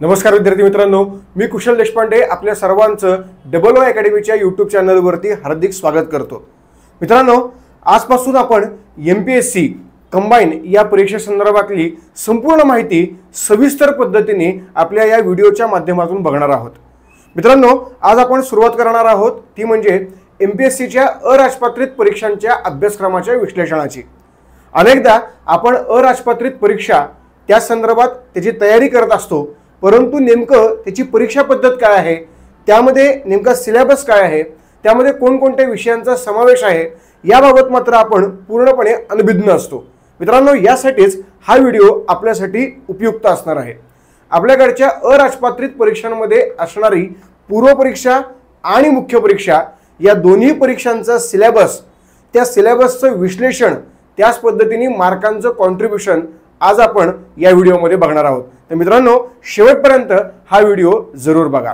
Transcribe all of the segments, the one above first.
नमस्कार विद्यार्थी मित्रांनो, मी कुशल देशपांडे आपल्या सर्वांचं डबल ओ अकॅडमीच्या यूट्यूब चॅनलवरती हार्दिक स्वागत करतो। मित्रांनो, आजपासून आपण एमपीएससी कंबाईन या परीक्षेसंदर्भातली संपूर्ण माहिती सविस्तर पद्धतीने आपल्या या व्हिडिओच्या माध्यमातून बघणार आहोत। मित्रांनो, आज आपण सुरुवात करणार आहोत ती म्हणजे एमपीएससीच्या अराजपत्रित परीक्षांच्या अभ्यासक्रमाच्या विश्लेषणाची। अनेकदा आपण अराजपत्रित परीक्षा त्या संदर्भात त्याची तयारी करत असतो, परंतु नेमकं त्याची परीक्षा पद्धत काय आहे, त्यामध्ये नेमका सिलेबस काय आहे, त्यामध्ये कोणकोणत्या विषयांचा समावेश आहे याबाबत मात्र आपण पूर्णपणे अनभिज्ञ असतो। मित्रांनो, यासाठीच हा व्हिडिओ आपल्यासाठी उपयुक्त असणार आहे। आपल्याकडच्या अराजपत्रित परीक्षांमध्ये असणारी पूर्व परीक्षा आणि मुख्य परीक्षा या दोन्ही परीक्षांचा सिलेबस, त्या सिलेबसचं विश्लेषण, त्याच पद्धतीने मार्कांचं कॉन्ट्रिब्युशन आज आपण या व्हिडिओमध्ये बघणार आहोत। तर मित्रांनो, शेवटपर्यंत हा व्हिडिओ जरूर बघा।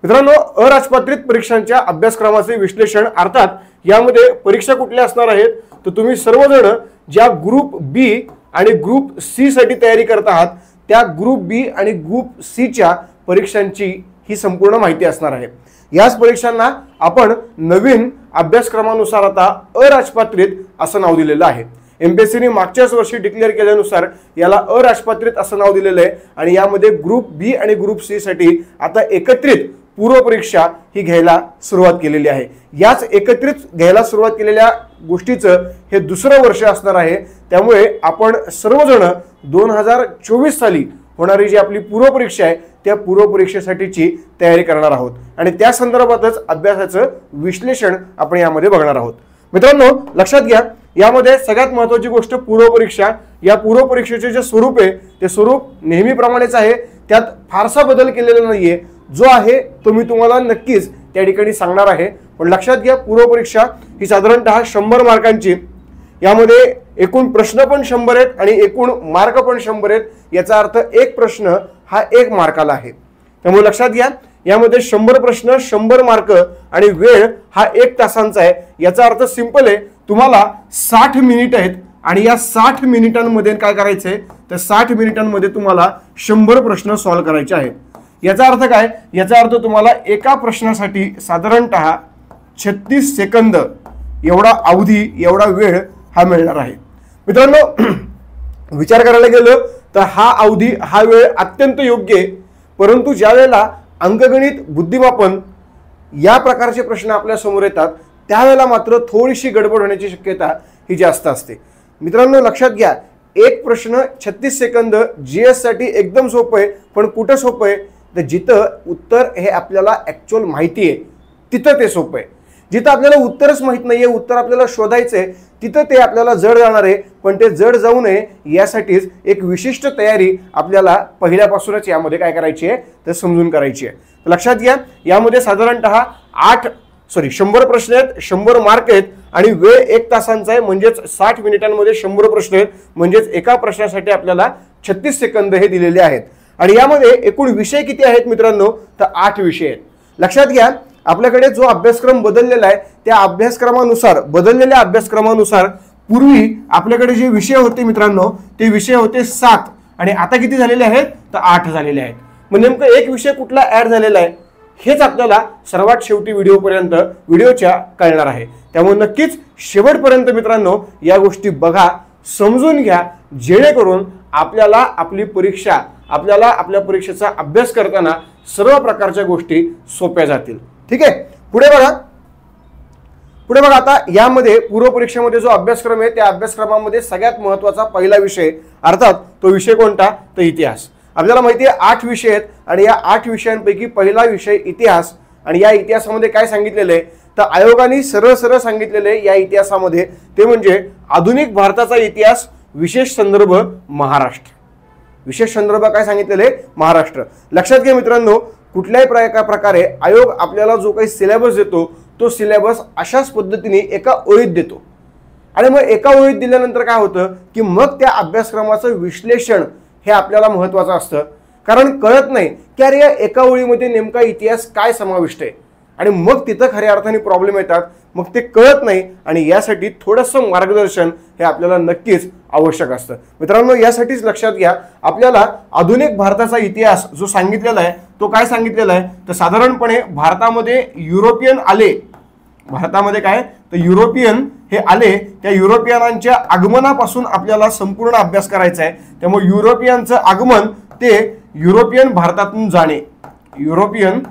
मित्रांनो, अराजपत्रित परीक्षांच्या अभ्यासक्रमाचे विश्लेषण अर्थात यामध्ये परीक्षा कुठल्या असणार आहेत तर तुम्ही सर्वजण ज्या ग्रुप बी आणि ग्रुप सी साठी तयारी करत आहात त्या ग्रुप बी आणि ग्रुप सी च्या परीक्षांची ही संपूर्ण माहिती असणार आहे। याच परीक्षांना आपण नवीन अभ्यासक्रमानुसार आता अराजपत्रित असं नाव दिलेलं आहे। एमपीएससीने मागच्याच वर्षी डिक्लेअर केल्यानुसार याला अराजपत्रित असं नाव दिलेलं आहे आणि यामध्ये ग्रुप बी आणि ग्रुप सी साठी आता एकत्रित पूर्व परीक्षा ही घ्यायला सुरुवात केलेली आहे। याच एकत्रित घ्यायला सुरुवात केलेल्या गोष्टीचं हे दुसरं वर्ष असणार आहे। त्यामुळे आपण सर्वजण 2024 साली होणारी जी आपली पूर्व परीक्षा आहे त्या पूर्व परीक्षेसाठीची तयारी करणार आहोत आणि त्या संदर्भातच अभ्यासाचं विश्लेषण आपण यामध्ये बघणार आहोत। मित्रांनो, लक्षात घ्या, यामध्ये सगळ्यात महत्त्वाची गोष्ट पूर्व परीक्षा। या पूर्व परीक्षेचे जे स्वरूप आहे ते स्वरूप नेहमीप्रमाणेच आहे, त्यात फारसा बदल केलेला नाहीये। जो आहे तो मी तुम्हाला नक्कीच त्या ठिकाणी सांगणार आहे। पण लक्षात घ्या, पूर्व परीक्षा ही साधारणतः 100 मार्कांची, यामध्ये एकूण प्रश्न पण 100 आहेत आणि एकूण मार्क पण 100 आहेत। याचा अर्थ एक प्रश्न हा 1 मार्काला आहे। त्यामुळे लक्षात घ्या, यामध्ये 100 प्रश्न 100 मार्क आणि वेळ हा 1 तासांचा आहे। याचा अर्थ सिंपल आहे, तुम्हाला 60 मिनिट आहेत आणि या 60 मिनिटांमध्ये काय करायचंय तर 60 मिनिटांमध्ये तुम्हाला 100 प्रश्न सॉल्व्ह करायचे आहेत। याचा अर्थ काय, याचा अर्थ तुम्हाला एका प्रश्नासाठी साधारणतः 36 सेकंद एवढा अवधी, एवढा वेळ हा मिळणार आहे। मित्रांनो, विचार करायला गेलं तर हा अवधी, हा वेळ अत्यंत योग्य आहे, परंतु ज्या वेळेला अंकगणित, बुद्धिमापन या प्रकारचे प्रश्न आपल्या समोर येतात त्यावेळेला मात्र थोडीशी गडबड होण्याची शक्यता ही जास्त असते। मित्रांनो, लक्षात घ्या, एक प्रश्न 36 सेकंद जीएस साठी एकदम सोपं आहे, पण कुठं सोपं आहे तर जिथं उत्तर हे आपल्याला ऍक्च्युअल माहिती आहे तिथं ते सोपं आहे। जिथं आपल्याला उत्तरच माहित नाहीये, उत्तर आपल्याला शोधायचंय, तिथं ते आपल्याला जड जाणार आहे। पण ते जड जाऊ नये यासाठीच एक विशिष्ट तयारी आपल्याला पहिल्यापासूनच यामध्ये काय करायची आहे तर समजून करायची आहे। लक्षात घ्या, यामध्ये साधारणतः 100 प्रश्न आहेत, 100 मार्क आहेत आणि वेळ 1 तासांचा आहे, म्हणजेच 60 मिनिटांमध्ये 100 प्रश्न आहेत, म्हणजेच एका प्रश्नासाठी आपल्याला 36 सेकंद हे दिलेले आहेत। आणि यामध्ये एकूण विषय किती आहेत मित्रांनो तर 8 विषय आहेत। लक्षात घ्या, आपल्याकडे जो अभ्यासक्रम बदललेला आहे त्या अभ्यासक्रमानुसार, बदललेल्या अभ्यासक्रमानुसार पूर्वी आपल्याकडे जे विषय होते मित्रांनो ते विषय होते 7 आणि आता किती झालेले आहेत तर 8 झालेले आहेत। मग नेमकं एक विषय कुठला ऍड झालेला आहे हेच आपल्याला सर्वात शेवटी व्हिडिओच्या कळणार आहे। त्यामुळे नक्कीच शेवटपर्यंत मित्रांनो या गोष्टी बघा, समजून घ्या, जेणेकरून आपल्याला आपली परीक्षा, आपल्याला आपल्या परीक्षेचा अभ्यास करताना सर्व प्रकारच्या गोष्टी सोप्या जातील। ठीक आहे, पुढे बघा आता यामध्ये पूर्व परीक्षेमध्ये जो अभ्यासक्रम आहे त्या अभ्यासक्रमामध्ये सगळ्यात महत्त्वाचा पहिला विषय, अर्थात तो विषय कोणता तर इतिहास। आपल्याला माहिती आहे 8 विषय आहेत आणि या 8 विषयांपैकी पहिला विषय इतिहास। आणि या इतिहासामध्ये काय सांगितलेलं आहे तर आयोगाने सरळ सांगितलेलं आहे या इतिहासामध्ये ते म्हणजे आधुनिक भारताचा इतिहास, विशेष संदर्भ महाराष्ट्र। विशेष संदर्भ काय सांगितलेले महाराष्ट्र। लक्षात घ्या मित्रांनो, कुठल्याही प्रकारे आयोग आपल्याला जो काही सिलेबस देतो तो सिलेबस अशाच पद्धतीने एका ओळीत देतो आणि मग एका ओळीत दिल्यानंतर काय होतं की मग त्या अभ्यासक्रमाचं विश्लेषण हे आपल्याला महत्त्वाचं असतं, कारण कळत नाही की अरे या एका ओळीमध्ये नेमका इतिहास काय समाविष्ट आहे। आणि मग तिथं खऱ्या अर्थाने प्रॉब्लेम येतात, मग ते कळत नाही आणि यासाठी थोडंसं मार्गदर्शन हे आपल्याला नक्कीच आवश्यक असतं. मित्रांनो, यासाठीच लक्षात घ्या, आपल्याला आधुनिक भारताचा इतिहास जो सांगितलेला आहे तो काय सांगितलेला आहे, तर साधारणपणे भारतामध्ये युरोपियन आले, भारतामध्ये काय तर युरोपियन हे आले, त्या युरोपियनांच्या आगमनापासून आपल्याला संपूर्ण अभ्यास करायचा आहे. त्यामुळे युरोपियनचं आगमन ते युरोपियन भारतातून जाणे, युरोपियन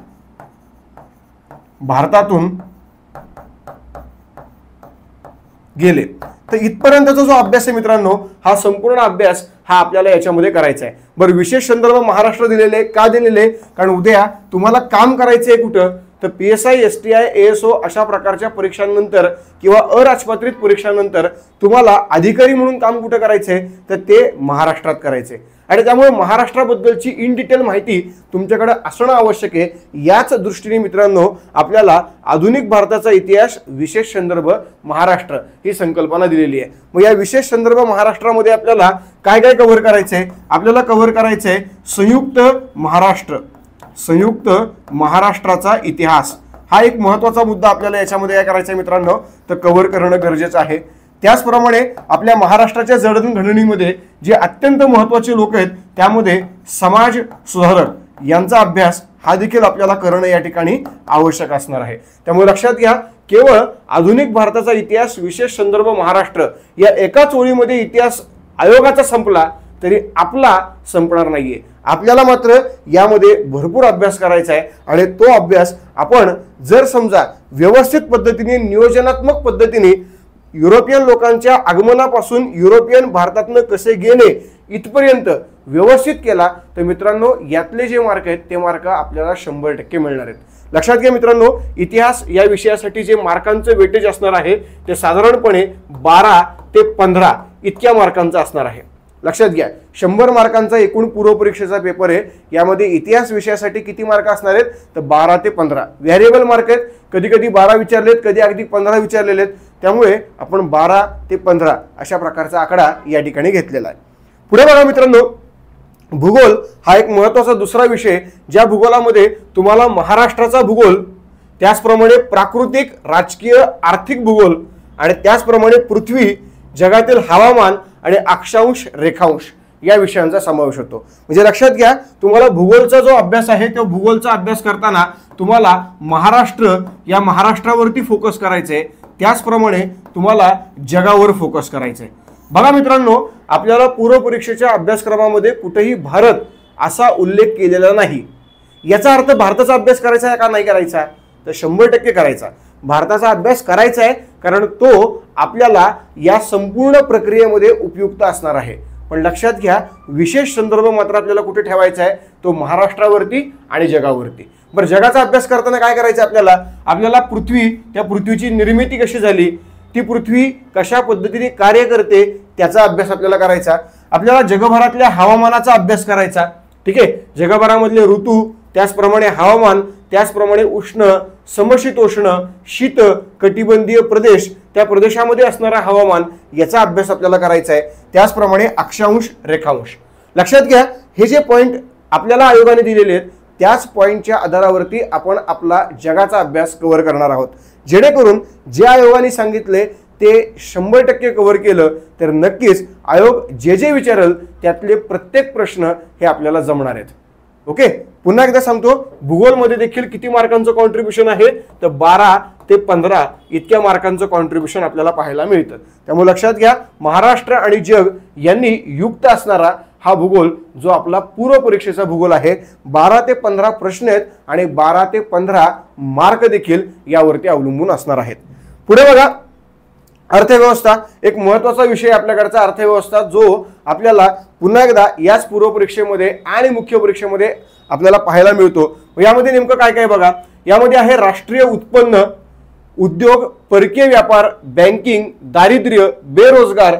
भारतातून गेले, तर इथपर्यंतचा जो अभ्यास आहे मित्रांनो, हा संपूर्ण अभ्यास हा आपल्याला याच्यामध्ये करायचा आहे. बरं, विशेष संदर्भ महाराष्ट्र दिलेले का दिलेले, कारण उद्या तुम्हाला काम करायचंय कुठं, तर PSI STI ASO अशा प्रकारच्या परीक्षांनंतर किंवा अराजपत्रित परीक्षांनंतर तुम्हाला अधिकारी म्हणून काम कुठं करायचंय, तर ते महाराष्ट्रात करायचंय. आणि त्यामुळे महाराष्ट्राबद्दलची इन डिटेल माहिती तुमच्याकडे असणं आवश्यक आहे. याच दृष्टीने मित्रांनो, आपल्याला आधुनिक भारताचा इतिहास विशेष संदर्भ महाराष्ट्र ही संकल्पना दिलेली आहे. मग या विशेष संदर्भ महाराष्ट्रामध्ये आपल्याला काय काय कव्हर करायचंय, आपल्याला कव्हर करायचंय संयुक्त महाराष्ट्र, संयुक्त महाराष्ट्राचा इतिहास. हा एक महत्त्वाचा मुद्दा आपल्याला याच्यामध्ये काय करायचा आहे मित्रांनो, तर कव्हर करणं गरजेचं आहे. त्याचप्रमाणे आपल्या महाराष्ट्राच्या जडणघडणीमध्ये जे अत्यंत महत्त्वाचे लोक आहेत, त्यामध्ये समाज सुधारक यांचा अभ्यास हा देखील आपल्याला करणं या ठिकाणी आवश्यक असणार आहे. त्यामुळे लक्षात घ्या, केवळ आधुनिक भारताचा इतिहास विशेष संदर्भ महाराष्ट्र या एकाच ओळीमध्ये इतिहास आयोगाचा संपला तरी आपला संपणार नाहीये. आपल्याला मात्र यामध्ये भरपूर अभ्यास करायचा आहे आणि तो अभ्यास आपण जर समजा व्यवस्थित पद्धतीने, नियोजनात्मक पद्धतीने युरोपियन लोकांच्या आगमनापासून युरोपियन भारतातनं कसे गेले इथपर्यंत व्यवस्थित केला, तर मित्रांनो यातले जे मार्क आहेत ते मार्क आपल्याला 100% मिळणार आहेत. लक्षात घ्या मित्रांनो, इतिहास या विषयासाठी जे मार्कांचं वेटेज असणार आहे ते साधारणपणे 12 ते 15 इतक्या मार्कांचं असणार आहे. लक्षात घ्या, 100 मार्कांचा एकूण पूर्व परीक्षेचा पेपर आहे. यामध्ये इतिहास विषयासाठी किती मार्क असणार आहेत, तर 12 ते 15 व्हेरिएबल मार्क आहेत. कधी कधी 12 विचारलेत, कधी अगदी 15 विचारलेले आहेत. त्यामुळे आपण 12 ते 15 अशा प्रकारचा आकडा या ठिकाणी घेतलेला आहे. पुढे बघा मित्रांनो, भूगोल हा एक महत्त्वाचा दुसरा विषय, ज्या भूगोलामध्ये तुम्हाला महाराष्ट्राचा भूगोल, त्याचप्रमाणे प्राकृतिक, राजकीय, आर्थिक भूगोल आणि त्याचप्रमाणे पृथ्वी, जगातील हवामान आणि अक्षांश, रेखांश या विषयांचा समावेश होतो. म्हणजे लक्षात घ्या, तुम्हाला भूगोलचा जो अभ्यास आहे तो भूगोलचा अभ्यास करताना तुम्हाला महाराष्ट्र या महाराष्ट्रावरती फोकस करायचंय, त्याचप्रमाणे तुम्हाला जगावर फोकस करायचंय. बघा मित्रांनो, आपल्याला पूर्व परीक्षेच्या अभ्यासक्रमामध्ये कुठेही भारत असा उल्लेख केलेला नाही. याचा अर्थ भारताचा अभ्यास करायचा आहे का नाही करायचा, तर 100% करायचा. भारताचा अभ्यास करायचा आहे, कारण तो आपल्याला या संपूर्ण प्रक्रियेमध्ये उपयुक्त असणार आहे. पण लक्षात घ्या, विशेष संदर्भ मात्र आपल्याला कुठे ठेवायचा आहे, तो महाराष्ट्रावरती आणि जगावरती. बरं, जगाचा अभ्यास करताना काय करायचं आपल्याला पृथ्वी, त्या पृथ्वीची निर्मिती कशी झाली, ती पृथ्वी कशा पद्धतीने कार्य करते त्याचा अभ्यास आपल्याला करायचा. आपल्याला जगभरातल्या हवामानाचा अभ्यास करायचा. ठीक आहे, जगभरामधले ऋतू, त्याचप्रमाणे हवामान, त्याचप्रमाणे उष्ण, समशीतोष्ण, शीत, कटिबंधीय प्रदेश, त्या प्रदेशामध्ये असणारा हवामान याचा अभ्यास आपल्याला करायचा आहे. त्याचप्रमाणे अक्षांश, रेखांश. लक्षात घ्या, हे जे पॉइंट आपल्याला आयोगाने दिलेले आहेत त्याच पॉइंटच्या आधारावरती आपण आपला जगाचा अभ्यास कव्हर करणार आहोत. जेणेकरून जे आयोगाने सांगितले ते 100% कव्हर केलं तर नक्कीच आयोग जे जे विचारेल त्यातले प्रत्येक प्रश्न हे आपल्याला जमणार आहेत. ओके, पुन्हा एकदा सांगतो, भूगोलमध्ये देखील किती मार्कांचं कॉन्ट्रीब्युशन आहे, तर 12 ते 15 इतक्या मार्कांचं कॉन्ट्रीब्युशन आपल्याला पाहायला मिळतं. त्यामुळे लक्षात घ्या, महाराष्ट्र आणि जग यांनी युक्त असणारा हा भूगोल जो आपला पूर्व परीक्षेचा भूगोल आहे, 12 ते 15 प्रश्न आहेत आणि 12 ते 15 मार्क देखील यावरती अवलंबून असणार आहेत. पुढे बघा, अर्थव्यवस्था एक महत्त्वाचा विषय आपल्याकडचा अर्थव्यवस्था, जो आपल्याला पुन्हा एकदा याच पूर्व परीक्षेमध्ये आणि मुख्य परीक्षेमध्ये आपल्याला पाहायला मिळतो. यामध्ये नेमकं काय काय बघा, यामध्ये आहे राष्ट्रीय उत्पन्न, उद्योग, परकीय व्यापार, बँकिंग, दारिद्र्य, बेरोजगार,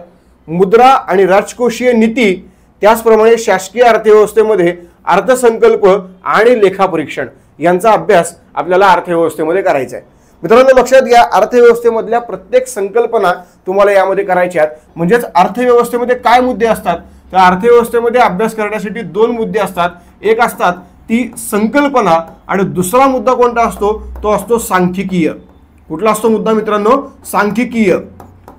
मुद्रा आणि राजकोषीय नीती, त्याचप्रमाणे शासकीय अर्थव्यवस्थेमध्ये अर्थसंकल्प आणि लेखापरीक्षण यांचा अभ्यास आपल्याला अर्थव्यवस्थेमध्ये करायचा आहे. मित्रांनो लक्षात घ्या, अर्थव्यवस्थेमधल्या प्रत्येक संकल्पना तुम्हाला यामध्ये करायच्या आहेत. म्हणजेच अर्थव्यवस्थेमध्ये काय मुद्दे असतात, तर अर्थव्यवस्थेमध्ये अभ्यास करण्यासाठी 2 मुद्दे असतात. एक असतात ती संकल्पना, आणि दुसरा मुद्दा कोणता असतो, तो असतो सांख्यिकीय. कुठला असतो मुद्दा मित्रांनो, सांख्यिकीय.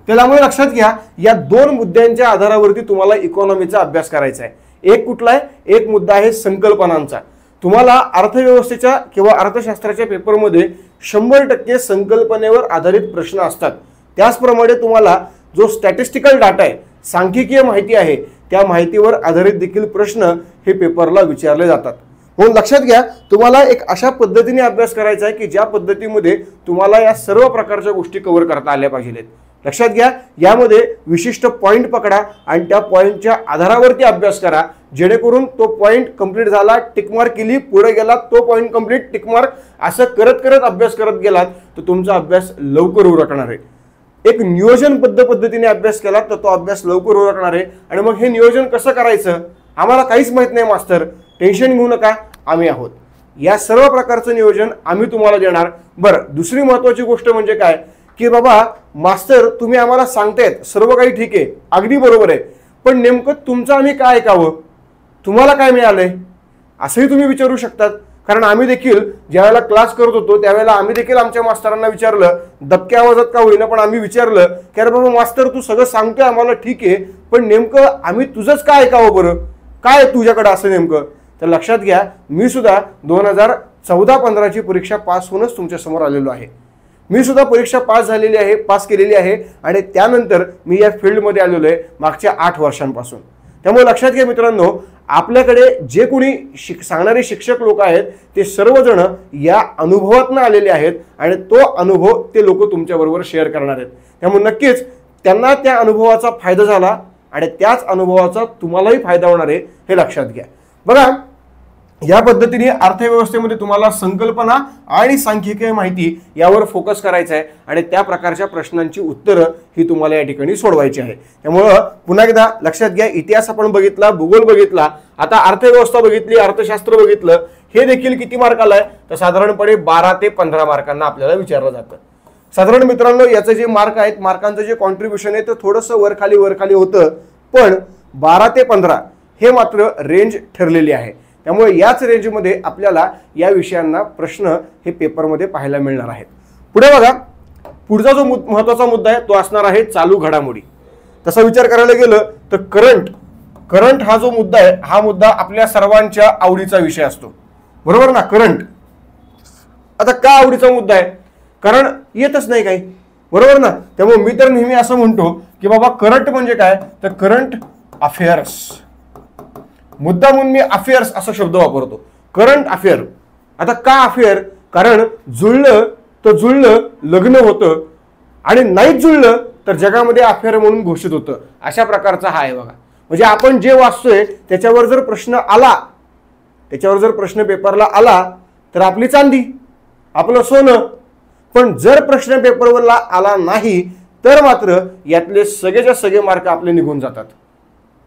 त्यामुळे लक्षात घ्या, या दोन मुद्द्यांच्या आधारावरती तुम्हाला इकॉनॉमीचा अभ्यास करायचा आहे. एक कुठला आहे, एक मुद्दा आहे संकल्पनांचा. तुम्हाला अर्थव्यवस्थेच्या किंवा अर्थशास्त्राच्या पेपरमध्ये 100% संकल्पनेवर आधारित प्रश्न असतात. त्याचप्रमाणे तुम्हाला जो स्टॅटिस्टिकल डाटा आहे, सांख्यिकीय माहिती आहे, त्या माहितीवर आधारित देखील प्रश्न हे पेपरला विचारले जातात. म्हणून लक्षात घ्या, तुम्हाला एक अशा पद्धतीने अभ्यास करायचा आहे की ज्या पद्धतीमध्ये तुम्हाला या सर्व प्रकारच्या गोष्टी कव्हर करता आल्या पाहिजेत. लक्षात घ्या, यामध्ये विशिष्ट पॉईंट पकडा आणि त्या पॉईंटच्या आधारावरती अभ्यास करा, जेणेकरून तो पॉईंट कंप्लीट झाला, टिकमार्क केली, पुढे गेला, तो पॉईंट कंप्लीट, टिकमार्क, असं करत करत अभ्यास करत गेलात तर तुमचा अभ्यास लवकर उरकणार आहे. एक नियोजनबद्ध पद्धतीने अभ्यास केला तर तो अभ्यास लवकर उरकणार आहे. आणि मग हे नियोजन कसं करायचं, आम्हाला काहीच माहित नाही मास्तर, टेन्शन घेऊ नका, आम्ही आहोत. या सर्व प्रकारचं नियोजन आम्ही तुम्हाला देणार. बरं, दुसरी महत्त्वाची गोष्ट म्हणजे काय की बाबा मास्तर तुम्ही आम्हाला सांगतायत सर्व काही ठीक आहे, अगदी बरोबर आहे, पण नेमकं तुमचं आम्ही काय ऐकावं, तुम्हाला काय मिळालंय, असंही तुम्ही विचारू शकतात. कारण आम्ही देखील ज्यावेळेला क्लास करत होतो त्यावेळेला आम्ही देखील आमच्या मास्तरांना विचारलं, दबक्या आवाजात का होईना पण आम्ही विचारलं की अरे बाबा मास्तर तू सगळं सांगतोय आम्हाला ठीक आहे, पण नेमकं आम्ही तुझंच काय ऐकावं, बरं काय तुझ्याकडे असं नेमकं. तर लक्षात घ्या, मी सुद्धा 2014-15ची परीक्षा पास होऊनच तुमच्या समोर आलेलो आहे. मी सुद्धा परीक्षा पास केलेली आहे आणि त्यानंतर मी या फील्डमध्ये आलेलो आहे मागच्या 8 वर्षांपासून. त्यामुळे लक्षात घ्या मित्रांनो, आपल्याकडे जे कोणी सांगणारे शिक्षक लोक आहेत ते सर्वजण या अनुभवातून आलेले आहेत आणि तो अनुभव ते लोक तुमच्याबरोबर शेअर करणार आहेत. त्यामुळे नक्कीच त्यांना त्या अनुभवाचा फायदा झाला आणि त्याच अनुभवाचा तुम्हालाही फायदा होणार आहे, हे लक्षात घ्या. बघा, या पद्धतीने अर्थव्यवस्थेमध्ये तुम्हाला संकल्पना आणि सांख्यिकीय माहिती यावर फोकस करायचा आहे आणि त्या प्रकारच्या प्रश्नांची उत्तरं ही तुम्हाला या ठिकाणी सोडवायची आहे. त्यामुळं पुन्हा एकदा लक्षात घ्या, इतिहास आपण बघितला, भूगोल बघितला, आता अर्थव्यवस्था बघितली, अर्थशास्त्र बघितलं. हे देखील किती मार्काला आहे तर साधारणपणे 12 ते 15 मार्कांना आपल्याला विचारलं जातं. साधारण मित्रांनो याचं जे मार्क आहेत, मार्कांचं जे कॉन्ट्रीब्युशन आहे ते थोडंसं वरखाली होतं, पण 12 ते 15 हे मात्र रेंज ठरलेली आहे. त्यामुळे याच रेंजमध्ये आपल्याला या विषयांना प्रश्न हे पेपरमध्ये पाहायला मिळणार आहेत. पुढे बघा, पुढचा जो महत्त्वाचा मुद्दा आहे तो असणार आहे चालू घडामोडी. तसा विचार करायला गेलं तर करंट हा जो मुद्दा आहे, हा मुद्दा आपल्या सर्वांच्या आवडीचा विषय असतो, बरोबर ना. करंट आता का आवडीचा मुद्दा आहे, कारण येतच नाही काही, बरोबर ना. त्यामुळे मी तर नेहमी असं म्हणतो की बाबा करंट म्हणजे काय, तर करंट अफेअर्स. मुद्दा म्हणून मी अफेअर्स असा शब्द वापरतो, करंट अफेअर. आता का अफेअर, कारण जुळलं लग्न होतं आणि नाहीच जुळलं तर जगामध्ये अफेअर म्हणून घोषित होतं. अशा प्रकारचा हा आहे बघा. म्हणजे आपण जे वाचतोय त्याच्यावर जर प्रश्न पेपरला आला तर आपली चांदी, आपलं सोनं. पण जर प्रश्न पेपरवरला आला नाही तर मात्र यातले सगळेच्या सगळे मार्क आपले निघून जातात,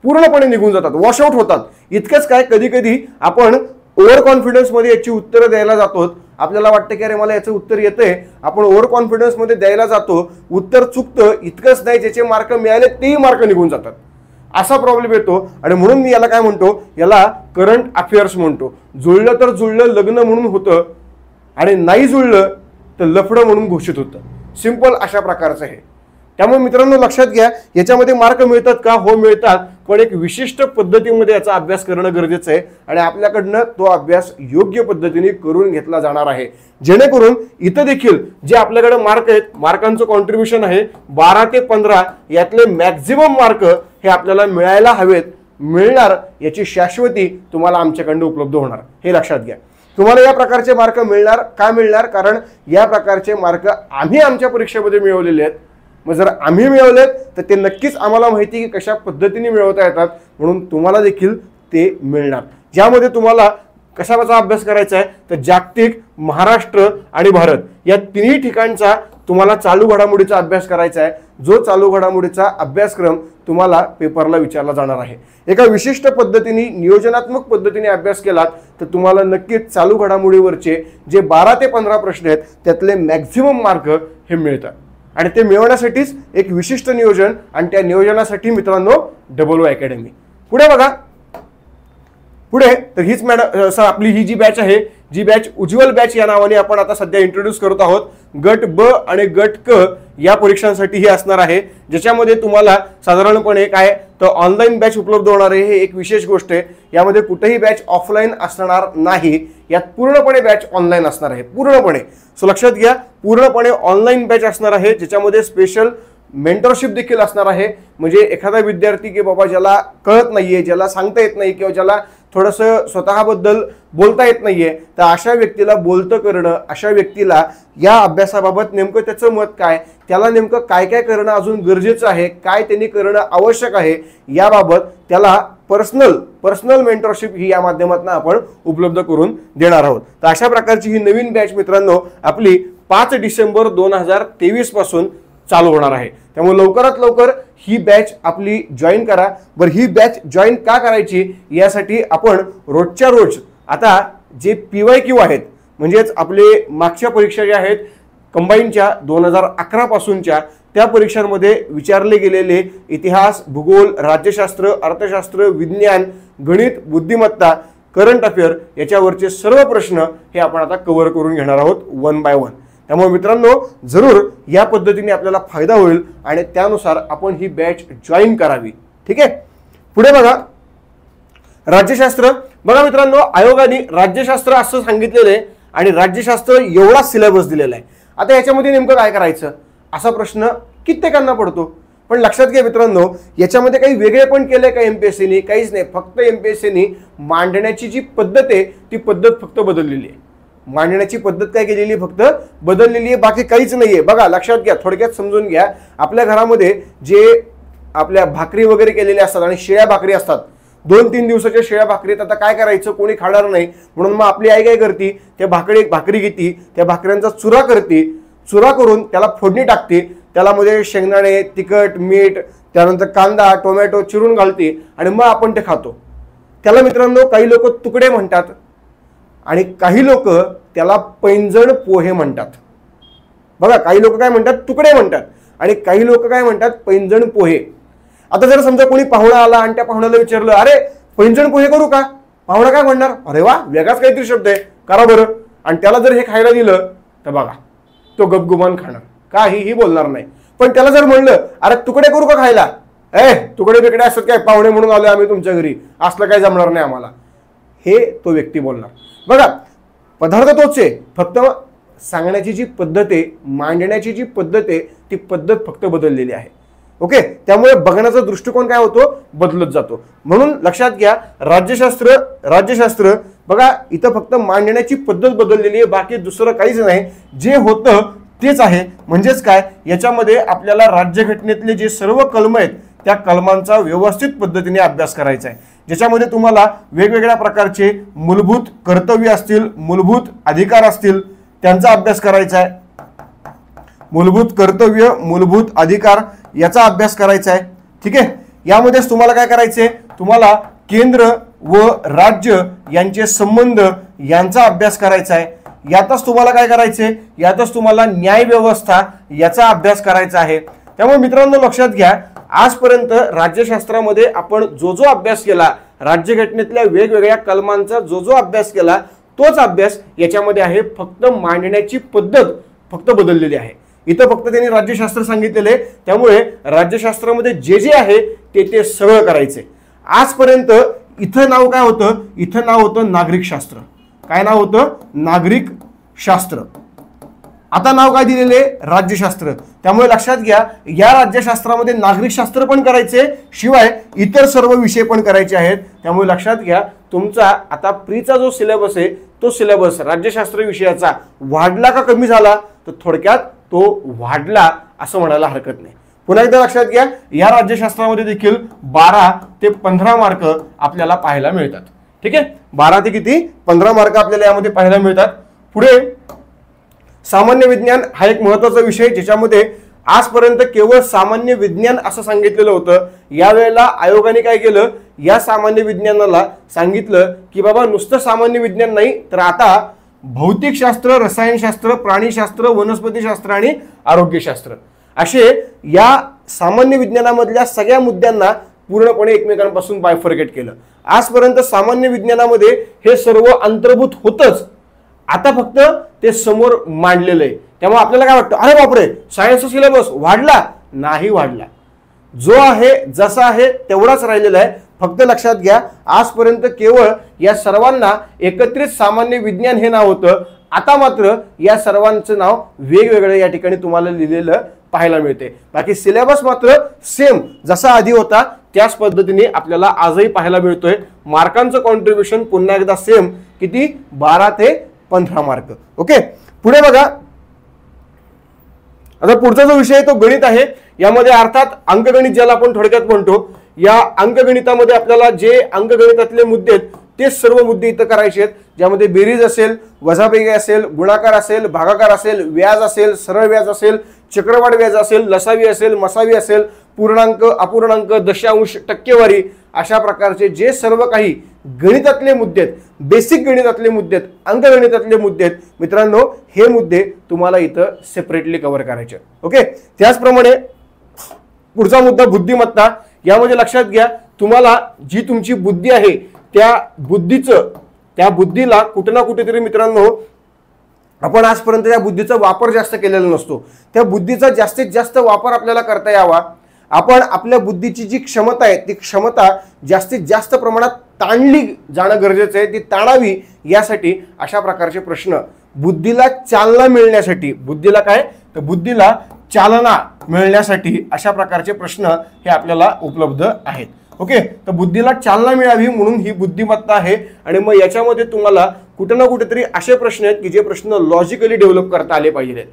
पूर्णपणे निघून जातात, वॉशआउट होतात. इतकंच काय, कधी कधी आपण ओव्हर कॉन्फिडन्समध्ये याची उत्तरं द्यायला जातो. आपल्याला वाटतं की अरे मला याचं उत्तर येतंय, आपण ओव्हर कॉन्फिडन्समध्ये द्यायला जातो, उत्तर चुकतं. इतकंच नाही, ज्याचे मार्क मिळाले तेही मार्क निघून जातात. असा प्रॉब्लेम येतो आणि म्हणून मी याला काय म्हणतो, याला करंट अफेअर्स म्हणतो. जुळलं तर जुळलं लग्न म्हणून होतं आणि नाही जुळलं तर लफडं म्हणून घोषित होतं. सिंपल अशा प्रकारचं आहे. त्यामुळे मित्रांनो लक्षात घ्या, याच्यामध्ये मार्क मिळतात का, हो मिळतात, पण एक विशिष्ट पद्धतीमध्ये याचा अभ्यास करणं गरजेचं आहे आणि आपल्याकडनं तो अभ्यास योग्य पद्धतीने करून घेतला जाणार आहे, जेणेकरून इथं देखील जे आपल्याकडे मार्क आहेत, मार्कांचं कॉन्ट्रीब्युशन आहे 12 ते 15, यातले मॅक्झिमम मार्क हे आपल्याला मिळायला हवेत, मिळणार याची शाश्वती तुम्हाला आमच्याकडनं उपलब्ध होणार, हे लक्षात घ्या. तुम्हाला या प्रकारचे मार्क मिळणार का मिळणार, कारण या प्रकारचे मार्क आम्ही आमच्या परीक्षेमध्ये मिळवलेले आहेत. मग जर आम्ही मिळवलेत तर ते नक्कीच आम्हाला माहिती की कशा पद्धतीने मिळवता येतात, म्हणून तुम्हाला देखील ते मिळणार. ज्यामध्ये तुम्हाला कशाचा अभ्यास करायचा आहे तर जागतिक, महाराष्ट्र आणि भारत या तिन्ही ठिकाणचा तुम्हाला चालू घडामोडीचा अभ्यास करायचा आहे. जो चालू घडामोडीचा अभ्यासक्रम तुम्हाला पेपरला विचारला जाणार आहे. एका विशिष्ट पद्धतीने नियोजनात्मक पद्धतीने अभ्यास केलात तर तुम्हाला नक्कीच चालू घडामोडीवरचे जे 12 ते 15 प्रश्न आहेत त्यातले मॅक्झिमम मार्क हे मिळतात. आणि ते मिळवण्यासाठीच एक विशिष्ट नियोजन आणि त्या नियोजनासाठी मित्रांनो WO अकॅडमी. पुढे पुढे तर हीच मॅडम आपली ही जी बॅच आहे, जी बॅच उज्ज्वल बॅच या नावाने आपण आता सध्या इंट्रोड्यूस करत आहोत. गट ब आणि गट क या परीक्षांसाठी ही असणार आहे, ज्याच्यामध्ये तुम्हाला साधारणपणे काय तर ऑनलाईन बॅच उपलब्ध होणार आहे. हे एक विशेष गोष्ट आहे. यामध्ये कुठेही बॅच ऑफलाईन असणार नाही, यात पूर्णपणे बॅच ऑनलाईन असणार आहे, पूर्णपणे. सो लक्षात घ्या, पूर्णपणे ऑनलाईन बॅच असणार आहे, ज्याच्यामध्ये स्पेशल मेंटरशिप देखील असणार आहे. म्हणजे एखादा विद्यार्थी की बाबा ज्याला कळत नाहीये, ज्याला सांगता येत नाही किंवा ज्याला थोडंसं स्वतःबद्दल बोलता येत नाहीये, तर अशा व्यक्तीला बोलतं करणं, अशा व्यक्तीला या अभ्यासाबाबत नेमकं त्याचं मत काय, त्याला नेमकं काय काय करणं अजून गरजेचं आहे, काय त्यांनी करणं आवश्यक आहे, याबाबत त्याला पर्सनल मेंटरशिप ही या माध्यमातून आपण उपलब्ध करून देणार आहोत. तर अशा प्रकारची ही नवीन बॅच मित्रांनो आपली 5 डिसेंबर 2023 पासून चालू होणार आहे. त्यामुळे लवकरात लवकर ही बॅच आपली जॉईन करा. बरं, ही बॅच जॉईन का करायची यासाठी आपण रोजच्या रोज आता जे PYQ आहेत, म्हणजेच आपले मागच्या परीक्षा ज्या आहेत कंबाईनच्या 2011 पासूनच्या, त्या परीक्षांमध्ये विचारले गेलेले इतिहास, भूगोल, राज्यशास्त्र, अर्थशास्त्र, विज्ञान, गणित, बुद्धिमत्ता, करंट अफेअर याच्यावरचे सर्व प्रश्न हे आपण आता कव्हर करून घेणार आहोत 1 बाय 1. त्यामुळे मित्रांनो जरूर या पद्धतीने आपल्याला फायदा होईल आणि त्यानुसार आपण ही बॅच जॉईन करावी. ठीक आहे. पुढे बघा, राज्यशास्त्र. बघा मित्रांनो, आयोगाने राज्यशास्त्र असं सांगितलेलं आहे आणि राज्यशास्त्र एवढा सिलेबस दिलेला आहे. आता याच्यामध्ये नेमकं काय करायचं असा प्रश्न कित्येकांना पडतो. पण लक्षात घ्या मित्रांनो, याच्यामध्ये काही वेगळे पण केलंय का MPSCने? काहीच नाही. फक्त MPSCने मांडण्याची जी पद्धत आहे ती पद्धत फक्त बदललेली आहे. मांडण्याची पद्धत काय केलेली आहे, फक्त बदललेली आहे, बाकी काहीच नाहीये. बघा लक्षात घ्या, थोडक्यात समजून घ्या. आपल्या घरामध्ये जे आपल्या भाकरी वगैरे केलेल्या असतात आणि शिळ्या भाकरी असतात, 2-3 दिवसाच्या शिळ्या भाकरीत आता काय करायचं, कोणी खाणार नाही म्हणून मग आपली आई काय करते, त्या भाकरी घेते, त्या भाकऱ्यांचा चुरा करते, चुरा करून त्याला फोडणी टाकते, त्याला मध्ये शेंगदाणे, तिखट, मीठ, त्यानंतर कांदा, टोमॅटो चिरून घालते आणि मग आपण ते खातो. त्याला मित्रांनो काही लोक तुकडे म्हणतात आणि काही लोक त्याला पैंजण पोहे म्हणतात. बघा, काही लोक काय म्हणतात, तुकडे म्हणतात आणि काही लोक काय म्हणतात, पैंजण पोहे. आता जर समजा कोणी पाहुणा आला आणि त्या पाहुण्याला विचारलं, अरे पैंजण पोहे करू का, पाहुणा काय म्हणणार, अरे वा वेगळाच काहीतरी शब्द आहे, करा बरं. आणि त्याला जर हे खायला दिलं तर बघा तो गपगुमान खाणार, काहीही बोलणार नाही. पण त्याला जर म्हणलं, अरे तुकडे करू का खायला, तुकडे बिकडे असतात काय, पाहुणे म्हणून आलोय आम्ही तुमच्या घरी, असलं काय जमणार नाही आम्हाला, हे तो व्यक्ती बोलणार. बघा, पदार्थ तोच आहे, फक्त सांगण्याची जी पद्धत आहे, मांडण्याची जी पद्धत आहे ती पद्धत फक्त बदललेली आहे. ओके. त्यामुळे बघण्याचा दृष्टिकोन काय होतो, बदलत जातो. म्हणून लक्षात घ्या, राज्यशास्त्र बघा इथं फक्त मांडण्याची पद्धत बदललेली आहे, बाकी दुसरं काहीच नाही. जे होतं तेच आहे. म्हणजेच काय, याच्यामध्ये आपल्याला राज्यघटनेतले जे सर्व कलम आहेत त्या कलमांचा व्यवस्थित पद्धतीने अभ्यास करायचा आहे, ज्याच्यामध्ये तुम्हाला वेगवेगळ्या प्रकारचे मूलभूत कर्तव्य असतील, मूलभूत अधिकार असतील, त्यांचा अभ्यास करायचा आहे. मूलभूत कर्तव्य, मूलभूत अधिकार याचा अभ्यास करायचा आहे. ठीक आहे. यामध्येच तुम्हाला काय करायचंय, तुम्हाला केंद्र व राज्य यांचे संबंध यांचा अभ्यास करायचा आहे. यातच तुम्हाला काय करायचंय, यातच तुम्हाला न्याय व्यवस्था याचा अभ्यास करायचा आहे. त्यामुळे मित्रांनो लक्षात घ्या, आजपर्यंत राज्यशास्त्रामध्ये आपण जो अभ्यास केला, राज्यघटनेतल्या वेगवेगळ्या कलमांचा जो अभ्यास केला, तोच अभ्यास याच्यामध्ये आहे. फक्त मांडण्याची पद्धत फक्त बदललेली आहे. इथं फक्त त्यांनी राज्यशास्त्र सांगितलेले, त्यामुळे राज्यशास्त्रामध्ये जे आहे ते सगळं करायचंय. आजपर्यंत इथं नाव काय होतं, इथं नाव होतं नागरिक शास्त्र. काय नाव होतं, नागरिक शास्त्र. आता नाव काय दिलेले, राज्यशास्त्र. त्यामुळे लक्षात घ्या, या राज्यशास्त्रामध्ये नागरिक शास्त्र पण करायचे, शिवाय इतर सर्व विषय पण करायचे आहेत. त्यामुळे लक्षात घ्या, तुमचा आता प्रीचा जो सिलेबस आहे तो सिलेबस राज्यशास्त्र विषयाचा वाढला का कमी झाला, तर थोडक्यात तो वाढला असं म्हणायला हरकत नाही. पुन्हा एकदा लक्षात घ्या, या राज्यशास्त्रामध्ये देखील 12 ते 15 मार्क आपल्याला पाहायला मिळतात. ठीक आहे. 12 ते किती, 15 मार्क आपल्याला यामध्ये पाहायला मिळतात. पुढे सामान्य विज्ञान हा एक महत्त्वाचा विषय, ज्याच्यामध्ये आजपर्यंत केवळ सामान्य विज्ञान असं सांगितलेलं होतं. यावेळेला आयोगाने काय केलं, या सामान्य विज्ञानाला सांगितलं की बाबा नुसतं सामान्य विज्ञान नाही, तर आता भौतिकशास्त्र, रसायनशास्त्र, प्राणीशास्त्र, वनस्पतीशास्त्र आणि आरोग्यशास्त्र असे या सामान्य विज्ञानामधल्या सगळ्या मुद्द्यांना पूर्णपणे एकमेकांपासून बायफर्केट केलं. आजपर्यंत सामान्य विज्ञानामध्ये हे सर्व अंतर्भूत होतच, आता फक्त ते समोर मांडलेलं आहे. त्यामुळे आपल्याला काय वाटतं, अरे बापरे सायन्सचा सिलेबस वाढला? नाही वाढला, जो आहे जसा आहे तेवढाच राहिलेला आहे. फक्त लक्षात घ्या, आजपर्यंत केवळ या सर्वांना एकत्रित सामान्य विज्ञान हे नाव होतं. आता मात्र या सर्वांचं नाव वेगवेगळं या ठिकाणी तुम्हाला लिहिलेलं पाहायला मिळते. बाकी सिलेबस मात्र सेम जसा आधी होता त्याच पद्धतीने आपल्याला आजही पाहायला मिळतोय. मार्कांचं कॉन्ट्रीब्युशन पुन्हा एकदा सेम, किती? 12 ते 15 मार्क. ओके, पुढे बघा. आता पुढचा जो विषय आहे तो गणित आहे. यामध्ये अर्थात अंकगणित ज्याला आपण थोडक्यात म्हणतो, या अंकगणितामध्ये आपल्याला जे अंकगणितातले मुद्दे आहेत ते सर्व मुद्दे इथं करायचे आहेत, ज्यामध्ये बेरीज असेल, वजाबाकी असेल, गुणाकार असेल, भागाकार असेल, व्याज असेल, सरळ व्याज असेल, चक्रवाढ व्याज असेल, लसावी असेल, मसावी असेल, पूर्णांक, अपूर्णांक, दशांश, टक्केवारी, अशा प्रकारचे जे सर्व काही गणितातले मुद्दे आहेत, बेसिक गणितातले मुद्दे आहेत, अंकगणितातले मुद्दे आहेत मित्रांनो, हे मुद्दे तुम्हाला इथं सेपरेटली कव्हर करायचे. ओके, त्याचप्रमाणे पुढचा मुद्दा बुद्धिमत्ता. यामध्ये लक्षात घ्या, तुम्हाला जी तुमची बुद्धी आहे त्या बुद्धीला कुठे ना कुठेतरी मित्रांनो आपण आजपर्यंत त्या बुद्धीचा वापर जास्त केलेला नसतो. त्या बुद्धीचा जास्तीत जास्त वापर आपल्याला करता यावा. आपण आपल्या बुद्धीची जी क्षमता आहे ती क्षमता जास्तीत जास्त प्रमाणात ताणली जाणं गरजेचं आहे. ती ताणावी यासाठी अशा प्रकारचे प्रश्न, बुद्धीला चालना मिळण्यासाठी, बुद्धीला काय तर बुद्धीला चालना मिळण्यासाठी अशा प्रकारचे प्रश्न हे आपल्याला उपलब्ध आहेत. ओके, तर बुद्धीला चालना मिळावी म्हणून ही बुद्धिमत्ता आहे. आणि मग याच्यामध्ये तुम्हाला कुठे ना कुठेतरी असे प्रश्न आहेत की जे प्रश्न लॉजिकली डेव्हलप करता आले पाहिजेत.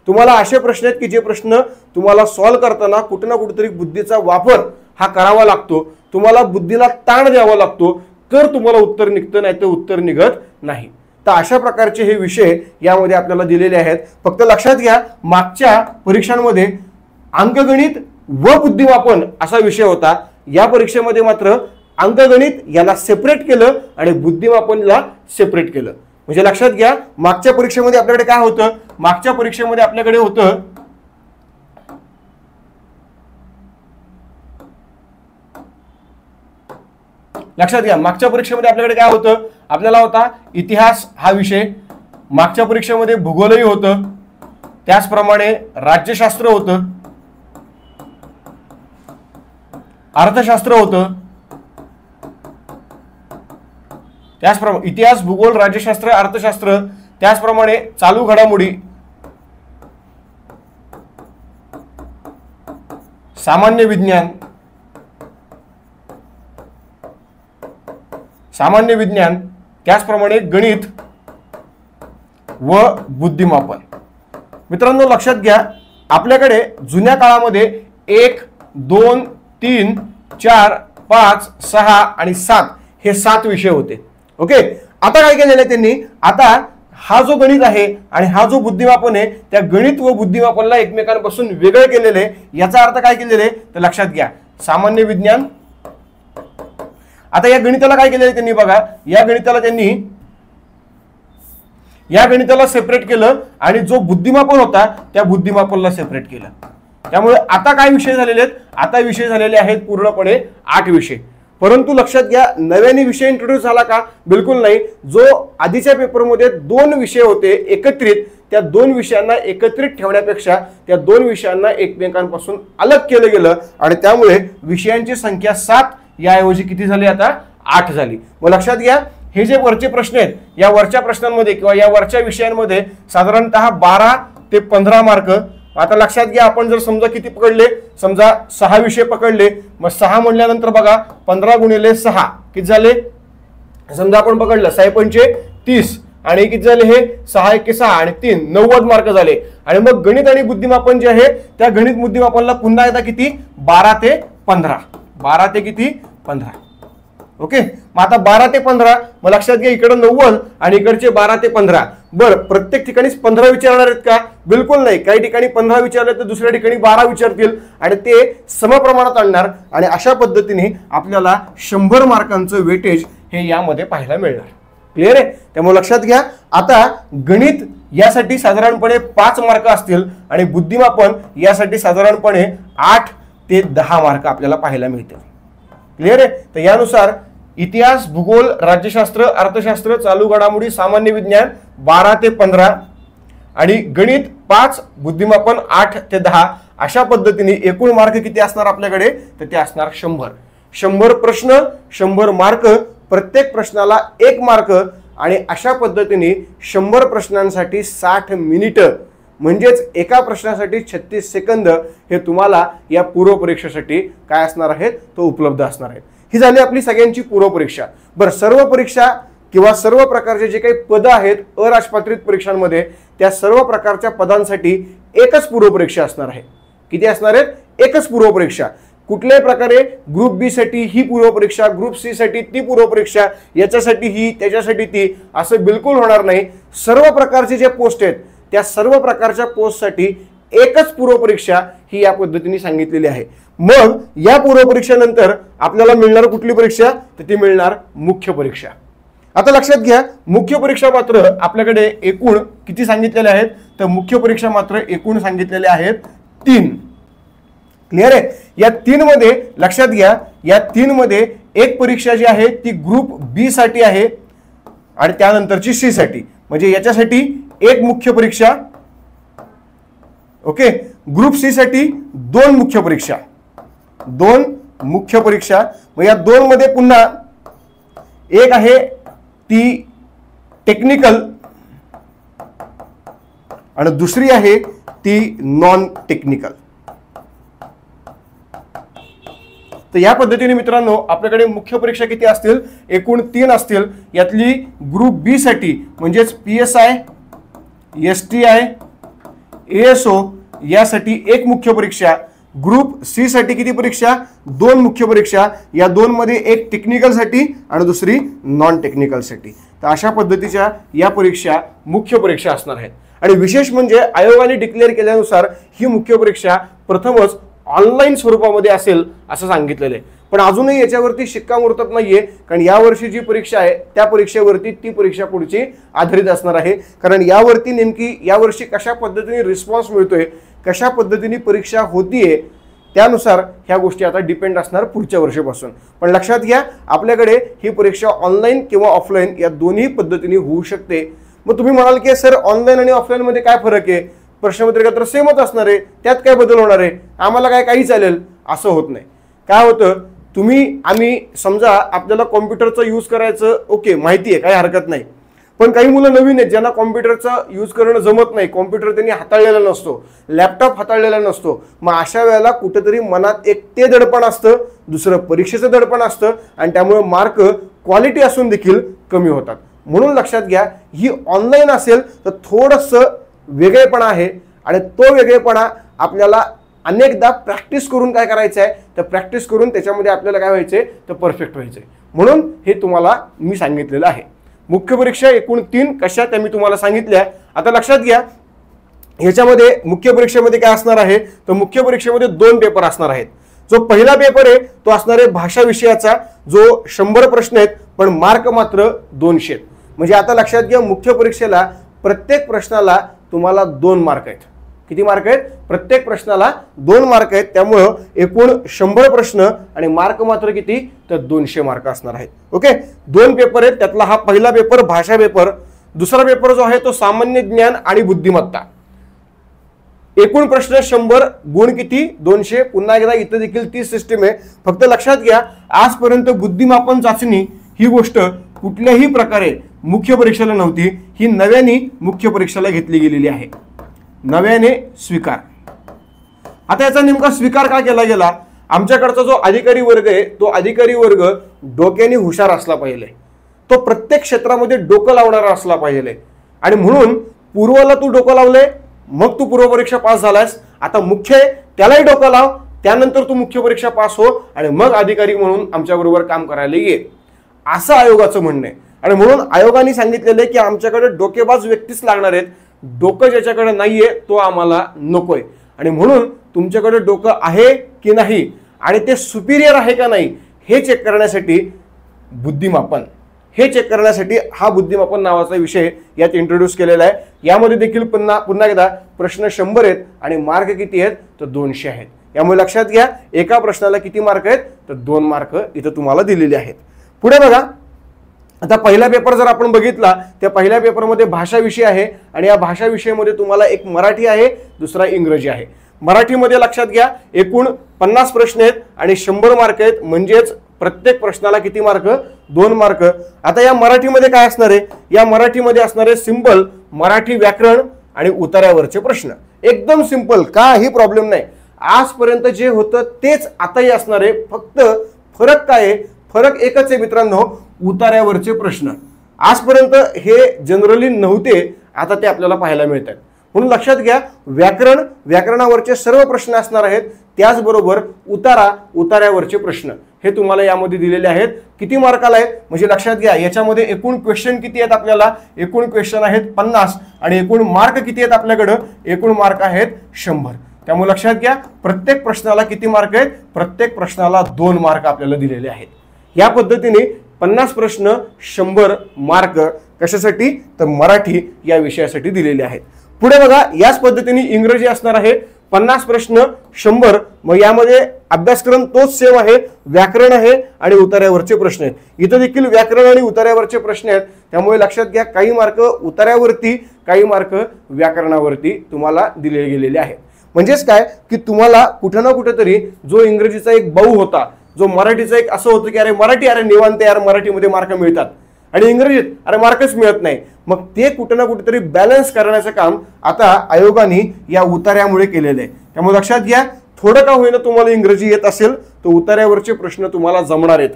तुम्हाला असे प्रश्न आहेत की जे प्रश्न तुम्हाला सॉल्व्ह करताना कुठे ना कुठेतरी बुद्धीचा वापर हा करावा लागतो. तुम्हाला बुद्धीला ताण द्यावा लागतो, तर तुम्हाला उत्तर निघतं, नाही तर उत्तर निघत नाही. तर अशा प्रकारचे हे विषय यामध्ये आपल्याला दिलेले आहेत. फक्त लक्षात घ्या, मागच्या परीक्षांमध्ये अंकगणित व बुद्धिमापन असा विषय होता. या परीक्षेमध्ये मात्र अंकगणित याला सेपरेट केलं आणि बुद्धिमापनला सेपरेट केलं. म्हणजे लक्षात घ्या, मागच्या परीक्षेमध्ये आपल्याकडे काय होतं, मागच्या परीक्षेमध्ये आपल्याकडे होतं लक्षात घ्या, मागच्या परीक्षेमध्ये आपल्याकडे काय होतं, आपल्याला होता इतिहास हा विषय, मागच्या परीक्षेमध्ये भूगोलही होतं, त्याचप्रमाणे राज्यशास्त्र होतं, अर्थशास्त्र होतं, त्याचप्रमाणे इतिहास, भूगोल, राज्यशास्त्र, अर्थशास्त्र, त्याचप्रमाणे चालू घडामोडी, सामान्य विज्ञान, त्याचप्रमाणे गणित व बुद्धिमापन. मित्रांनो लक्षात घ्या, आपल्याकडे जुन्या काळामध्ये 1, 2, 3, 4, 5, 6 आणि 7 हे 7 विषय होते. ओके, आता काय केलेलं आहे त्यांनी, आता हा जो गणित आहे आणि हा जो बुद्धिमापन आहे त्या गणित व बुद्धिमापनला एकमेकांपासून वेगळे केलेले आहे. याचा अर्थ काय केलेले आहे तर लक्षात घ्या, सामान्य विज्ञान. आता या गणिताला काय केलेलं त्यांनी बघा, या गणिताला सेपरेट केलं आणि जो बुद्धिमापन होता त्या बुद्धिमापनला सेपरेट केलं. त्यामुळे आता काय विषय झालेले आहेत, आता विषय झालेले आहेत पूर्णपणे 8 विषय. परंतु लक्षात घ्या, नव्याने विषय इंट्रोड्यूस झाला का, बिलकुल नाही. जो आधीच्या पेपरमध्ये 2 विषय होते एकत्रित, त्या 2 विषयांना एकत्रित ठेवण्यापेक्षा त्या 2 विषयांना एकमेकांपासून अलग केलं गेलं आणि त्यामुळे विषयांची संख्या 7 याऐवजी किती झाली, आता 8 झाली. मग लक्षात घ्या, हे जे वरचे प्रश्न आहेत या वरच्या प्रश्नांमध्ये किंवा या वरच्या विषयांमध्ये साधारणतः 12 ते 15 मार्क. आता लक्षात घ्या, आपण जर समजा किती पकडले, समजा 6 विषय पकडले, मग 6 म्हणल्यानंतर बघा 15 गुणिले 6 किती झाले, समजा आपण पकडलं 6 पंचे 30 आणि किती झाले हे 6 एके 6 आणि 3 90 मार्क झाले. आणि मग गणित आणि बुद्धिमापन जे आहे त्या गणित बुद्धिमापनला पुन्हा एकदा किती 12 ते 15, 12 ते किती 15. ओके, मग आता 12 ते 15, मग लक्षात घ्या इकडे 90 आणि इकडचे 12 ते 15. बरं, प्रत्येक ठिकाणी 15 विचारणार आहेत का, बिलकुल नाही. काही ठिकाणी 15 विचारले तर दुसऱ्या ठिकाणी 12 विचारतील आणि ते समप्रमाणात आणणार आणि अशा पद्धतीने आपल्याला 100 मार्कांचं वेटेज हे यामध्ये पाहायला मिळणार. क्लिअर आहे. त्यामुळे लक्षात घ्या, आता गणित यासाठी साधारणपणे 5 मार्क असतील आणि बुद्धिमापन यासाठी साधारणपणे 8 ते 10 मार्क आपल्याला पाहायला मिळतील. क्लिअर आहे? तर यानुसार इतिहास, भूगोल, राज्यशास्त्र, अर्थशास्त्र, चालू घडामोडी, सामान्य विज्ञान 12 ते 15 आणि गणित 5, बुद्धिमापन 8 ते 10 अशा पद्धतीने एकूण मार्क किती असणार आपल्याकडे? तर ते असणार 100. 100 प्रश्न, 100 मार्क, प्रत्येक प्रश्नाला 1 मार्क आणि अशा पद्धतीने 100 प्रश्नांसाठी 60 मिनिटं म्हणजेच एका प्रश्नासाठी 36 सेकंद हे तुम्हाला या पूर्व परीक्षेसाठी काय असणार आहेत? तो उपलब्ध असणार आहेत. ही झाली आपली सगळ्यांची पूर्व परीक्षा. बरं, सर्व परीक्षा किंवा सर्व प्रकारचे जे काही पदं आहेत अराजपत्रित परीक्षांमध्ये त्या सर्व प्रकारच्या पदांसाठी एकच पूर्व परीक्षा असणार आहे. किती असणार आहेत? एकच पूर्व परीक्षा. कुठल्याही प्रकारे ग्रुप बी साठी ही पूर्व परीक्षा, ग्रुप सी साठी ती पूर्व परीक्षा, याच्यासाठी ही, त्याच्यासाठी ती असं बिलकुल होणार नाही. सर्व प्रकारचे जे पोस्ट आहेत त्या सर्व प्रकारच्या पोस्टसाठी एकच पूर्व परीक्षा ही या पद्धतीने सांगितलेली आहे. मग या पूर्व परीक्षेनंतर आपल्याला मिळणार कुठली परीक्षा? तर ती मिळणार मुख्य परीक्षा. आता लक्षात घ्या, मुख्य परीक्षा मात्र आपल्याकडे एकूण किती सांगितलेले आहेत? तर मुख्य परीक्षा मात्र एकूण सांगितलेले आहेत 3. क्लिअर आहे? या 3 मध्ये लक्षात घ्या, या 3 मध्ये एक परीक्षा जी आहे ती ग्रुप बी साठी आहे आणि त्यानंतरची सी साठी, म्हणजे याच्यासाठी एक मुख्य परीक्षा. ओके, ग्रुप सी साठी 2 मुख्य परीक्षा, 2 मुख्य परीक्षा. मग या 2 मध्ये पुन्हा एक आहे ती टेक्निकल आणि दुसरी आहे ती नॉन टेक्निकल. तर या पद्धतीने मित्रांनो आपल्याकडे मुख्य परीक्षा किती असतील? एकूण 3 असतील. यातली ग्रुप बी साठी म्हणजेच PSI, STI, ASO यासाठी एक मुख्य परीक्षा. ग्रुप सी साठी किती परीक्षा? 2 मुख्य परीक्षा. या 2 मध्ये एक टेक्निकल साठी आणि दुसरी नॉन टेक्निकल साठी. तर अशा पद्धतीच्या या परीक्षा मुख्य परीक्षा असणार आहेत. आणि विशेष म्हणजे आयोगाने डिक्लेअर केल्यानुसार ही मुख्य परीक्षा प्रथमच ऑनलाईन स्वरूपामध्ये असेल असं सांगितलेलं आहे. पण अजूनही याच्यावरती शिक्कामोर्तब नाहीये, कारण यावर्षी जी परीक्षा आहे त्या परीक्षेवरती ती परीक्षा पुढची आधारित असणार आहे. कारण यावरती नेमकी यावर्षी कशा पद्धतीने रिस्पॉन्स मिळतोय, कशा पद्धतीने परीक्षा होतीये, त्यानुसार ह्या गोष्टी आता डिपेंड असणार पुढच्या वर्षापासून. पण लक्षात घ्या, आपल्याकडे ही परीक्षा ऑनलाईन किंवा ऑफलाईन या दोन्ही पद्धतीने होऊ शकते. मग तुम्ही म्हणाल की सर ऑनलाईन आणि ऑफलाईन मध्ये काय फरक आहे? प्रश्नपत्रिका तर सेमच असणार आहे, त्यात काय बदल होणार आहे? आम्हाला काय काही चालेल? असं होत नाही. काय होतं, आम्ही समजा आपल्याला कॉम्प्युटरचा यूज करायचं ओके माहिती आहे, काही हरकत नाही. पण काही मुलं नवीन आहेत ज्यांना कॉम्प्युटरचा यूज करणं जमत नाही, कॉम्प्युटर त्यांनी हाताळलेला नसतो, लॅपटॉप हाताळलेला नसतो. मग अशा वेळेला कुठेतरी मनात एक ते दडपण असतं, दुसरं परीक्षेचं दडपण असतं आणि त्यामुळे मार्क क्वालिटी असून देखील कमी होतात. म्हणून लक्षात घ्या, ही ऑनलाईन असेल तर थोडंसं वेगळेपणा आहे आणि तो वेगळेपणा आपल्याला अनेकदा प्रॅक्टिस करून काय करायचं आहे? तर प्रॅक्टिस करून त्याच्यामध्ये आपल्याला काय व्हायचंय? तर परफेक्ट व्हायचंय. म्हणून हे तुम्हाला मी सांगितलेलं आहे. मुख्य परीक्षा एकूण 3 कशा त्या मी तुम्हाला सांगितल्या. आता लक्षात घ्या, ह्याच्यामध्ये मुख्य परीक्षेमध्ये काय असणार आहे? तर मुख्य परीक्षेमध्ये 2 पेपर असणार आहेत. जो पहिला पेपर आहे तो असणार आहे भाषा विषयाचा, जो 100 प्रश्न आहेत पण मार्क मात्र 200 आहेत. म्हणजे आता लक्षात घ्या, मुख्य परीक्षेला प्रत्येक प्रश्नाला तुम्हाला 2 मार्क आहेत. किती मार्क आहेत? प्रत्येक प्रश्नाला 2 मार्क आहेत. त्यामुळं एकूण 100 प्रश्न आणि मार्क मात्र किती? तर 200 मार्क असणार आहेत. ओके, 2 पेपर आहेत. त्यातला हा पहिला पेपर भाषा पेपर. दुसरा पेपर जो आहे तो सामान्य ज्ञान आणि बुद्धिमत्ता. एकूण प्रश्न 100, गुण किती? 200. पुन्हा एकदा इथं देखील तीच सिस्टीम आहे. फक्त लक्षात घ्या, आजपर्यंत बुद्धिमापन चाचणी ही गोष्ट कुठल्याही प्रकारे मुख्य परीक्षेला नव्हती. ही नव्याने मुख्य परीक्षेला घेतली गेलेली आहे. नव्याने स्वीकार. आता याचा नेमका स्वीकार का केला गेला? आमच्याकडचा जो अधिकारी वर्ग आहे तो अधिकारी वर्ग डोक्याने हुशार असला पाहिजे, तो प्रत्येक क्षेत्रामध्ये डोकं लावणारा असला पाहिजे. आणि म्हणून पूर्वला तू डोकं लावलंय, मग तू पूर्व परीक्षा पास झालायस. आता मुख्य आहे त्यालाही डोकं लाव, त्यानंतर तू मुख्य परीक्षा पास हो आणि मग अधिकारी म्हणून आमच्याबरोबर काम करायला ये, असं आयोगाचं म्हणणं आहे. आणि म्हणून आयोगाने सांगितलेलं आहे की आमच्याकडे डोकेबाज व्यक्तीच लागणार आहेत. डोकं ज्याच्याकडे नाहीये तो आम्हाला नकोय. आणि म्हणून तुमच्याकडे डोकं आहे की नाही आणि ते सुपिरियर आहे का नाही हे चेक करण्यासाठी बुद्धिमापन, हे चेक करण्यासाठी हा बुद्धिमापन नावाचा विषय यात इंट्रोड्यूस केलेला आहे. यामध्ये देखील पुन्हा एकदा प्रश्न 100 आहेत आणि मार्क किती आहेत? तर 200 आहेत. यामुळे लक्षात घ्या एका प्रश्नाला किती मार्क आहेत तर 2 मार्क इथं तुम्हाला दिलेले आहेत. पुढे बघा, आता पहिला पेपर जर आपण बघितला त्या पहिल्या पेपरमध्ये भाषा विषय आहे आणि या भाषा विषयामध्ये तुम्हाला एक मराठी आहे, दुसरा इंग्रजी आहे. मराठीमध्ये लक्षात घ्या एकूण 50 प्रश्न आहेत आणि 100 मार्क आहेत, म्हणजेच प्रत्येक प्रश्नाला किती मार्क 2 मार्क. आता या मराठीमध्ये काय असणार आहे, या मराठीमध्ये असणार आहे सिंपल मराठी व्याकरण आणि उतार्यावरचे प्रश्न. एकदम सिंपल, काही प्रॉब्लेम नाही. आजपर्यंत जे होतं तेच आताही असणार आहे, फक्त फरक काय आहे, फरक एकच आहे मित्रांनो, उतार्यावरचे प्रश्न. आजपर्यंत हे जनरली नव्हते, आता ते आपल्याला पाहायला मिळतात. म्हणून लक्षात घ्या व्याकरणावरचे सर्व प्रश्न असणार आहेत, त्याचबरोबर उतार्यावरचे प्रश्न हे तुम्हाला यामध्ये दिलेले आहेत. किती मार्काला आहेत म्हणजे लक्षात घ्या याच्यामध्ये एकूण क्वेश्चन किती आहेत, आपल्याला एकूण क्वेश्चन आहेत 50 आणि एकूण मार्क किती आहेत आपल्याकडे, एकूण मार्क आहेत 100. त्यामुळे लक्षात घ्या प्रत्येक प्रश्नाला किती मार्क आहेत, प्रत्येक प्रश्नाला 2 मार्क आपल्याला दिलेले आहेत. या पद्धतीने 50 प्रश्न 100 मार्क कशासाठी तर मराठी या विषयासाठी दिलेले आहेत. पुढे बघा याच पद्धतीने इंग्रजी असणार आहे 50 प्रश्न 100. मग यामध्ये अभ्यासक्रम तोच सेम आहे, व्याकरण आहे आणि उतार्यावरचे प्रश्न आहेत. इथं देखील व्याकरण आणि उतार्यावरचे प्रश्न आहेत. त्यामुळे लक्षात घ्या काही मार्क उतार्यावरती, काही मार्क व्याकरणावरती तुम्हाला दिले गेलेले आहेत. म्हणजेच काय की तुम्हाला कुठे ना कुठेतरी जो इंग्रजीचा एक बाऊ होता, जो मराठीचा एक असं होतं की अरे निवांत यार मराठीमध्ये मार्क मिळतात आणि इंग्रजीत अरे मार्कच मिळत नाही, मग ते कुठे ना कुठेतरी बॅलन्स करण्याचं काम आता आयोगाने या उतार्यामुळे केलेलं आहे. त्यामुळे लक्षात घ्या थोडं का होईना तुम्हाला इंग्रजी येत असेल तर उतार्यावरचे प्रश्न तुम्हाला जमणार आहेत.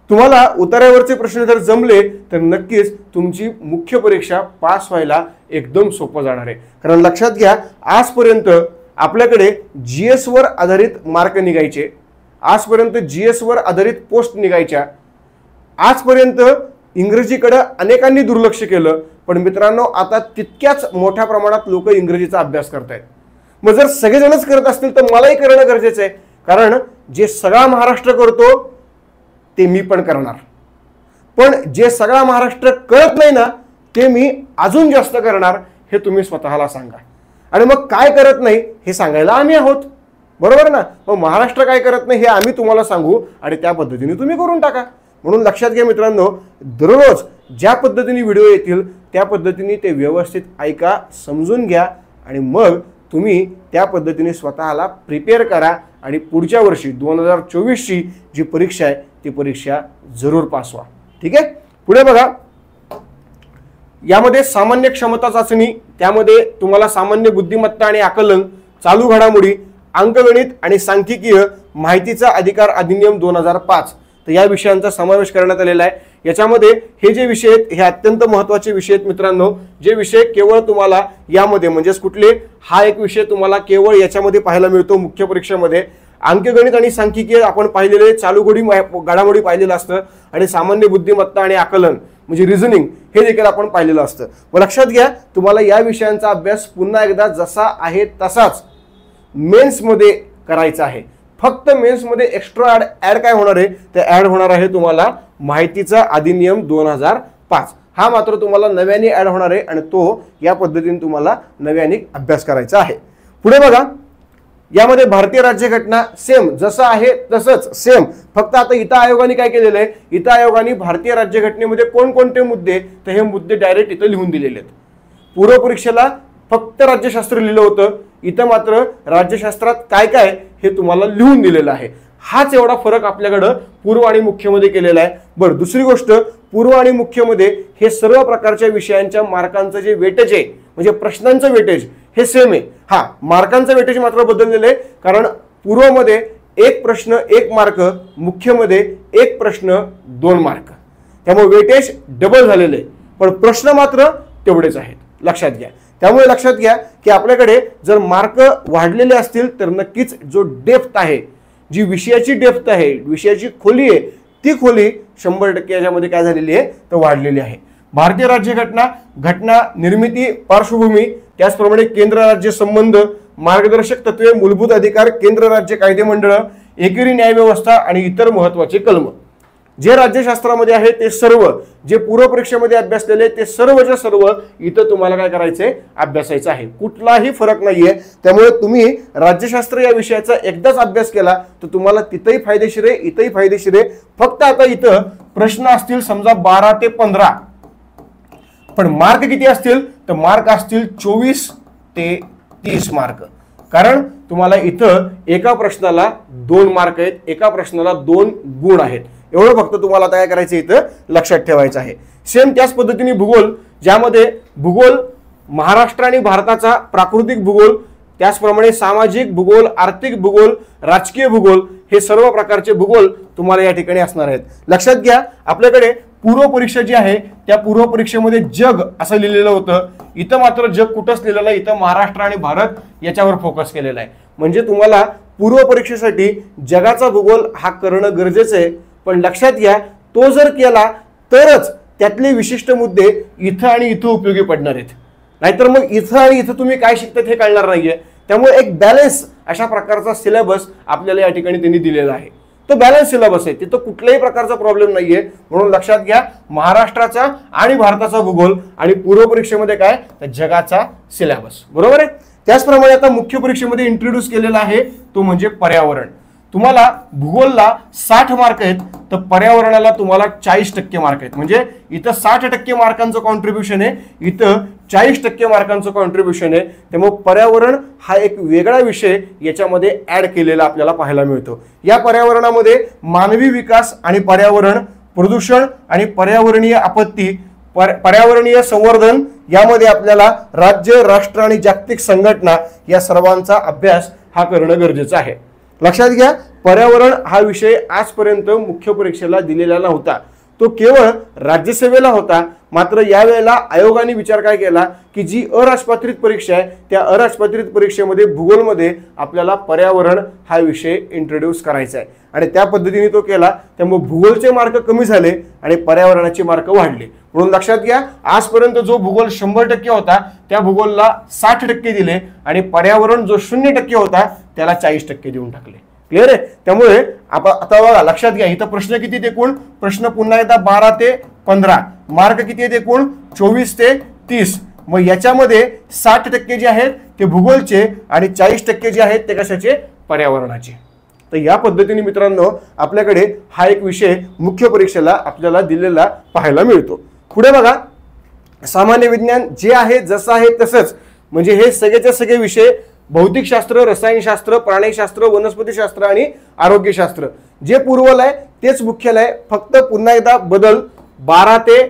तुम्हाला उतार्यावरचे प्रश्न जर जमले तर नक्कीच तुमची मुख्य परीक्षा पास व्हायला एकदम सोपं जाणार आहे. कारण लक्षात घ्या आजपर्यंत आपल्याकडे जीएस वर आधारित मार्क निघायचे, आजपर्यंत जीएस वर आधारित पोस्ट निघायच्या, आजपर्यंत इंग्रजीकडे अनेकांनी दुर्लक्ष केलं. पण मित्रांनो आता तितक्याच मोठ्या प्रमाणात लोक इंग्रजीचा अभ्यास करतायत. मग जर सगळेजणच करत असतील तर मलाही करणं गरजेचं आहे, कारण जे सगळा महाराष्ट्र करतो ते मी पण करणार, पण जे सगळा महाराष्ट्र करत नाही ना ते मी अजून जास्त करणार, हे तुम्ही स्वतःला सांगा. आणि मग काय करत नाही हे सांगायला आम्ही आहोत, बरोबर ना. मग महाराष्ट्र काय करत नाही हे आम्ही तुम्हाला सांगू आणि त्या पद्धतीने तुम्ही करून टाका. म्हणून लक्षात घ्या मित्रांनो दररोज ज्या पद्धतीने व्हिडिओ येतील त्या पद्धतीने ते व्यवस्थित ऐका, समजून घ्या आणि मग तुम्ही त्या पद्धतीने स्वतःला प्रिपेअर करा आणि पुढच्या वर्षी 2024ची जी परीक्षा आहे ती परीक्षा जरूर पास व्हा. ठीक आहे. पुढे बघा यामध्ये सामान्य क्षमता चाचणी, त्यामध्ये तुम्हाला सामान्य बुद्धिमत्ता आणि आकलन, चालू घडामोडी, अंकगणित आणि सांख्यिकीय, माहितीचा अधिकार अधिनियम 2005 तर या विषयांचा समावेश करण्यात आलेला आहे. याच्यामध्ये हे जे विषय आहेत हे अत्यंत महत्त्वाचे विषय आहेत मित्रांनो, जे विषय केवळ तुम्हाला यामध्ये म्हणजेच कुठले हा एक विषय तुम्हाला केवळ याच्यामध्ये पाहायला मिळतो मुख्य परीक्षेमध्ये. अंकगणित आणि सांख्यिकीय आपण पाहिलेले, चालू घडामोडी पाहिलेलं असतं आणि सामान्य बुद्धिमत्ता आणि आकलन म्हणजे रिझनिंग हे देखील आपण पाहिलेलं असतं. मग लक्षात घ्या तुम्हाला या विषयांचा अभ्यास पुन्हा एकदा जसा आहे तसाच मेन्समध्ये करायचा आहे. फक्त मेन्समध्ये एक्स्ट्रा ऍड काय होणार आहे ते ऍड होणार आहे तुम्हाला माहितीचा अधिनियम 2005. हा मात्र तुम्हाला नव्याने ऍड होणार आहे आणि तो या पद्धतीने तुम्हाला नव्याने अभ्यास करायचा आहे. पुढे बघा यामध्ये भारतीय राज्यघटना सेम जसं आहे तसंच सेम, फक्त आता इथं आयोगाने काय केलेलं आहे, इथं आयोगाने भारतीय राज्यघटनेमध्ये कोणकोणते मुद्दे तर हे मुद्दे डायरेक्ट इथं लिहून दिलेले आहेत. पूर्व परीक्षेला फक्त राज्यशास्त्र लिहिलं होतं, इथं मात्र राज्यशास्त्रात काय काय हे तुम्हाला लिहून दिलेलं आहे. हाच एवढा फरक आपल्याकडं पूर्व आणि मुख्यमध्ये केलेला आहे. बरं दुसरी गोष्ट पूर्व आणि मुख्यमध्ये हे सर्व प्रकारच्या विषयांच्या मार्कांचं जे वेटेज आहे म्हणजे प्रश्नांचं वेटेज हे सेम आहे. हा मार्कांचं वेटेज मात्र बदललेलं आहे, कारण पूर्वमध्ये 1 प्रश्न 1 मार्क, मुख्यमध्ये 1 प्रश्न 2 मार्क, त्यामुळे वेटेज डबल झालेलं आहे पण प्रश्न मात्र तेवढेच आहेत. लक्षात घ्या. त्यामुळे लक्षात घ्या की आपल्याकडे जर मार्क वाढलेले असतील तर नक्कीच जो डेप्थ आहे, जी विषयाची डेप्थ आहे, विषयाची खोली आहे, ती खोली 100% याच्यामध्ये काय झालेली आहे तर वाढलेली आहे. भारतीय राज्यघटना, घटना निर्मिती, पार्श्वभूमी, त्याचप्रमाणे केंद्र राज्य संबंध, मार्गदर्शक तत्वे, मूलभूत अधिकार, केंद्र राज्य कायदे मंडळ, एकेरी न्याय व्यवस्था आणि इतर महत्त्वाचे कलम. जे राज्यशास्त्रामध्ये आहे ते सर्व, जे पूर्व परीक्षेमध्ये अभ्यासलेले ते सर्वच्या सर्व इथं तुम्हाला काय करायचंय, अभ्यासायचं आहे. कुठलाही फरक नाहीये. त्यामुळे तुम्ही राज्यशास्त्र या विषयाचा एकदाच अभ्यास केला तर तुम्हाला तिथंही फायदेशीर आहे, इथंही फायदेशीर आहे. फक्त आता इथं प्रश्न असतील समजा 12 ते 15, पण मार्क किती असतील तर मार्क असतील 24 ते 30 मार्क. कारण तुम्हाला इथं एका प्रश्नाला 2 मार्क आहेत, एका प्रश्नाला 2 गुण आहेत. एवढं फक्त तुम्हाला काय करायचं इथं लक्षात ठेवायचं आहे. सेम त्याच पद्धतीने भूगोल, ज्यामध्ये भूगोल महाराष्ट्र आणि भारताचा प्राकृतिक भूगोल, त्याचप्रमाणे सामाजिक भूगोल, आर्थिक भूगोल, राजकीय भूगोल, हे सर्व प्रकारचे भूगोल तुम्हाला या ठिकाणी असणार आहेत. लक्षात घ्या, आपल्याकडे पूर्व परीक्षा जी आहे त्या पूर्व परीक्षेमध्ये जग असं लिहिलेलं होतं. इथं मात्र जग कुठंच लिहिलेलं नाही, इथं महाराष्ट्र आणि भारत याच्यावर फोकस केलेला आहे. म्हणजे तुम्हाला पूर्व परीक्षेसाठी जगाचा भूगोल हा करणं गरजेचं आहे. पण लक्षात घ्या, तो जर केला तरच त्यातले विशिष्ट मुद्दे इथं आणि इथं उपयोगी पडणार आहेत. नाहीतर मग इथं आणि इथं तुम्ही काय शिकतात हे कळणार नाहीये. त्यामुळे एक बॅलन्स अशा प्रकारचा सिलेबस आपल्याला या ठिकाणी त्यांनी दिलेला आहे. तो बॅलन्स सिलेबस आहे, तिथं कुठल्याही प्रकारचा प्रॉब्लेम नाहीये. म्हणून लक्षात घ्या, महाराष्ट्राचा आणि भारताचा भूगोल आणि पूर्व परीक्षेमध्ये काय तर जगाचा सिलेबस. बरोबर आहे. त्याचप्रमाणे आता मुख्य परीक्षेमध्ये इंट्रोड्यूस केलेला आहे तो म्हणजे पर्यावरण. तुम्हाला भूगोलला 60 मार्क आहेत तर पर्यावरणाला तुम्हाला 40% मार्क आहेत. म्हणजे इथं 60% मार्कांचं कॉन्ट्रीब्युशन आहे, इथं 40% मार्कांचं कॉन्ट्रीब्युशन आहे. त्यामुळे पर्यावरण हा एक वेगळा विषय याच्यामध्ये ऍड केलेला आपल्याला पाहायला मिळतो. या पर्यावरणामध्ये मानवी विकास आणि पर्यावरण, प्रदूषण आणि पर्यावरणीय आपत्ती, पर्यावरणीय संवर्धन, यामध्ये आपल्याला राज्य, राष्ट्र आणि जागतिक संघटना या सर्वांचा अभ्यास हा करणं गरजेचं आहे. लक्षात घ्या, पर्यावरण हा विषय आजपर्यंत मुख्य परीक्षेला दिलेला नव्हता, तो केवळ राज्यसेवेला होता. मात्र यावेळेला आयोगाने विचार काय केला की जी अराजपत्रित परीक्षा आहे त्या अराजपत्रित परीक्षेमध्ये भूगोलमध्ये आपल्याला पर्यावरण हा विषय इंट्रोड्यूस करायचा आहे आणि त्या पद्धतीने तो केला. त्यामुळे भूगोलचे मार्क कमी झाले आणि पर्यावरणाचे मार्क वाढले. म्हणून लक्षात घ्या, आजपर्यंत जो भूगोल 100% होता त्या भूगोलला 60% दिले आणि पर्यावरण जो 0% होता त्याला 40% देऊन टाकले. क्लिअर आहे. त्यामुळे आता बघा, लक्षात घ्या, इथं प्रश्न किती एकूण, प्रश्न पुन्हा एकदा 12 ते 15, मार्क किती आहेत एकूण 24 ते 30. मग याच्यामध्ये 60% जे आहेत ते भूगोलचे आणि 40% जे आहेत ते कशाचे, पर्यावरणाचे. तर या पद्धतीने मित्रांनो आपल्याकडे हा एक विषय मुख्य परीक्षेला आपल्याला दिलेला पाहायला मिळतो. पुढे बघा, सामान्य विज्ञान जे आहे जसं आहे तसंच, म्हणजे हे सगळेचे सगळे विषय भौतिकशास्त्र, रसायनशास्त्र, प्राणीशास्त्र, वनस्पतीशास्त्र आणि आरोग्यशास्त्र जे पूर्वला आहे तेच मुख्याला आहे. फक्त पुन्हा एकदा बदल, 12 ते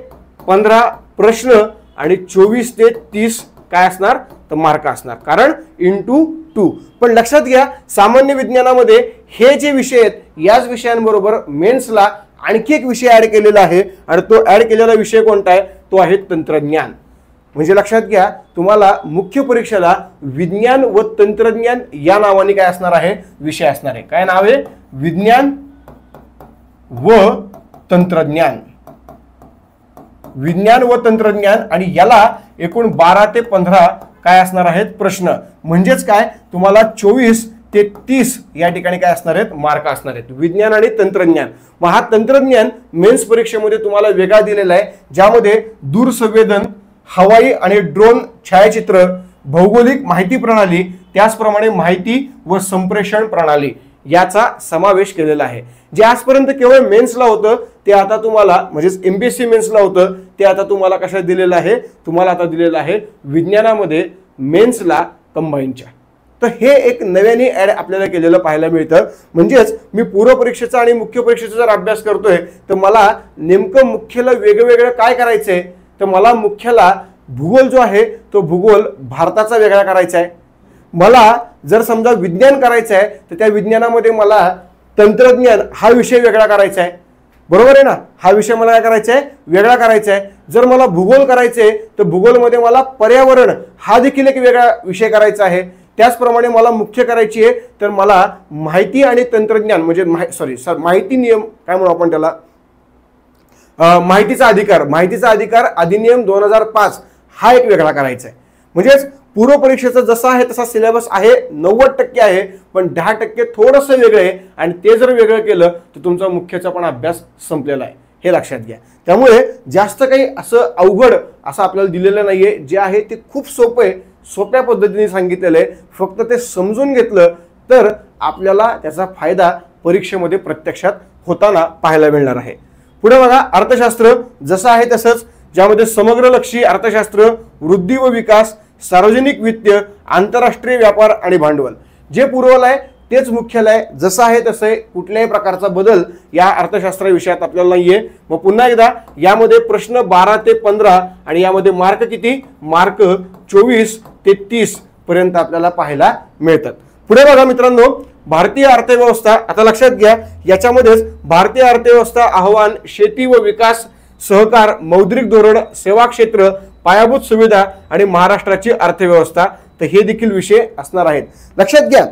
15 प्रश्न आणि 24 ते 30 काय असणार तर मार्क असणार, कारण इंटू 2. पण लक्षात घ्या, सामान्य विज्ञानामध्ये हे जे विषय आहेत याच विषयांबरोबर मेन्सला आणखी एक विषय ऍड केलेला आहे आणि तो ऍड केलेला विषय कोणता आहे, तो आहे तंत्रज्ञान. म्हणजे लक्षात घ्या, तुम्हाला मुख्य परीक्षेला विज्ञान व तंत्रज्ञान या नावाने काय असणार आहे, विषय असणार आहे. काय नाव आहे, विज्ञान व तंत्रज्ञान. विज्ञान व तंत्रज्ञान आणि याला एकूण 12 ते 15 काय असणार आहेत प्रश्न. म्हणजेच काय, तुम्हाला 24 ते 30 या ठिकाणी काय असणार आहेत मार्क असणार आहेत, विज्ञान आणि तंत्रज्ञान. मग हा तंत्रज्ञान मेन्स परीक्षेमध्ये तुम्हाला वेगळा दिलेला आहे, ज्यामध्ये दूरसंवेदन, हवाई आणि ड्रोन छायाचित्र, भौगोलिक माहिती प्रणाली, त्याचप्रमाणे माहिती व संप्रेषण प्रणाली याचा समावेश केलेला आहे. जे आजपर्यंत केवळ मेन्सला होतं ते आता तुम्हाला, म्हणजेच एमपीएससी मेन्सला होतं ते आता तुम्हाला कशात दिलेलं आहे, तुम्हाला आता दिलेलं आहे विज्ञानामध्ये मेन्सला कंबाईनच्या. तर हे एक नव्याने ऍड आपल्याला केलेलं पाहायला मिळतं. म्हणजेच मी पूर्व परीक्षेचा आणि मुख्य परीक्षेचा जर अभ्यास करतोय तर मला नेमकं मुख्यला वेगवेगळं काय करायचंय, तर मला मुख्यला भूगोल जो आहे तो भूगोल भारताचा वेगळा करायचा आहे. मला जर समजा विज्ञान करायचं आहे तर त्या विज्ञानामध्ये मला तंत्रज्ञान हा विषय वेगळा करायचा आहे. बरोबर आहे ना, हा विषय मला काय करायचा आहे, वेगळा करायचा आहे. जर मला भूगोल करायचे तर भूगोलमध्ये मला पर्यावरण हा देखील एक वेगळा विषय करायचा आहे. त्याचप्रमाणे मला मुख्य करायची आहे तर मला माहिती आणि तंत्रज्ञान म्हणजे माहिती नियम काय म्हणू आपण त्याला, माहितीचा अधिकार अधिनियम 2005 हा एक वेगळा करायचा आहे. म्हणजेच पूर्व परीक्षेचा जसा आहे तसा सिलेबस आहे, 90% आहे, पण 10% थोडंसं वेगळं आहे आणि ते जर वेगळं केलं तर तुमचा मुख्यचा पण अभ्यास संपलेला आहे, हे लक्षात घ्या. त्यामुळे जास्त काही असं अवघड असं आपल्याला दिलेलं नाहीये, जे आहे ते खूप सोपं आहे, सोप्या पद्धतीने सांगितलेलं आहे. फक्त ते समजून घेतलं तर आपल्याला त्याचा फायदा परीक्षेमध्ये प्रत्यक्षात होताना पाहायला मिळणार आहे. पुढे बघा, अर्थशास्त्र जसं आहे तसंच, ज्यामध्ये समग्रलक्षी अर्थशास्त्र, वृद्धी व विकास, सार्वजनिक वित्त, आंतरराष्ट्रीय व्यापार आणि भांडवल, जे पूर्वला आहे तेच मुख्याला आहे, जसं आहे तसं आहे. कुठल्याही प्रकारचा बदल या अर्थशास्त्र विषयात आपल्याला नाहीये. मग पुन्हा एकदा, यामध्ये प्रश्न 12 ते 15 आणि यामध्ये मार्क किती, मार्क 24 ते 30 पर्यंत आपल्याला पाहायला मिळतात. पुढे बघा मित्रांनो, भारतीय अर्थव्यवस्था, आता लक्षात घ्या, याच्यामध्येच भारतीय अर्थव्यवस्था आव्हान, शेती व विकास, सहकार, मौद्रिक धोरण, सेवा क्षेत्र, पायाभूत सुविधा आणि महाराष्ट्राची अर्थव्यवस्था, तर हे देखील विषय असणार आहेत. लक्षात घ्या,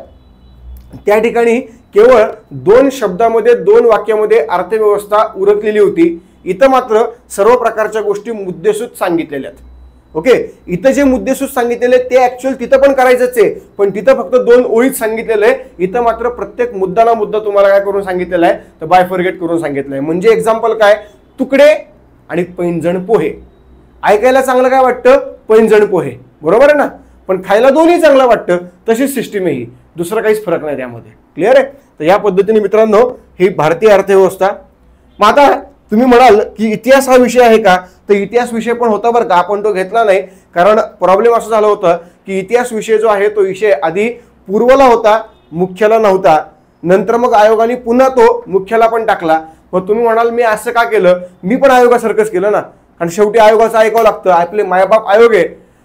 त्या ठिकाणी केवळ 2 शब्दामध्ये 2 वाक्यामध्ये अर्थव्यवस्था उरकलेली होती. इथं मात्र सर्व प्रकारच्या गोष्टी मुद्देसूद सांगितलेल्या आहेत. ओके, इथं जे मुद्देसूद सांगितलेले ते ऍक्च्युअल तिथं पण करायचंच आहे, पण तिथं फक्त 2 ओळीत सांगितलेलं आहे. इथं मात्र प्रत्येक मुद्दा ना मुद्दा तुम्हाला काय करून सांगितलेला आहे, तर बायफॉर्गेट करून सांगितलं आहे. म्हणजे एक्झाम्पल काय, तुकडे आणि पैंजण पोहे. ऐकायला चांगलं काय वाटतं, पैंजण पोहे, बरोबर आहे ना, पण खायला दोन्ही चांगलं वाटतं. तशीच सिस्टीम आहे ही, दुसरा काहीच फरक नाही त्यामध्ये. क्लिअर आहे. तर या पद्धतीने मित्रांनो ही भारतीय अर्थव्यवस्था. मग आता तुम्ही म्हणाल की इतिहास हा विषय आहे का, तर इतिहास विषय पण होता बरं का, आपण तो घेतला नाही. कारण प्रॉब्लेम असं झालं होतं की इतिहास विषय जो आहे तो विषय आधी पूर्वला होता, मुख्याला नव्हता. नंतर मग आयोगाने पुन्हा तो मुख्याला पण टाकला. मग तुम्ही म्हणाल मी असं का केलं, मी पण आयोगासारखंच केलं ना, आणि शेवटी आयोगाचं ऐकावं लागतं, आपले मायबाप आयोग आहे.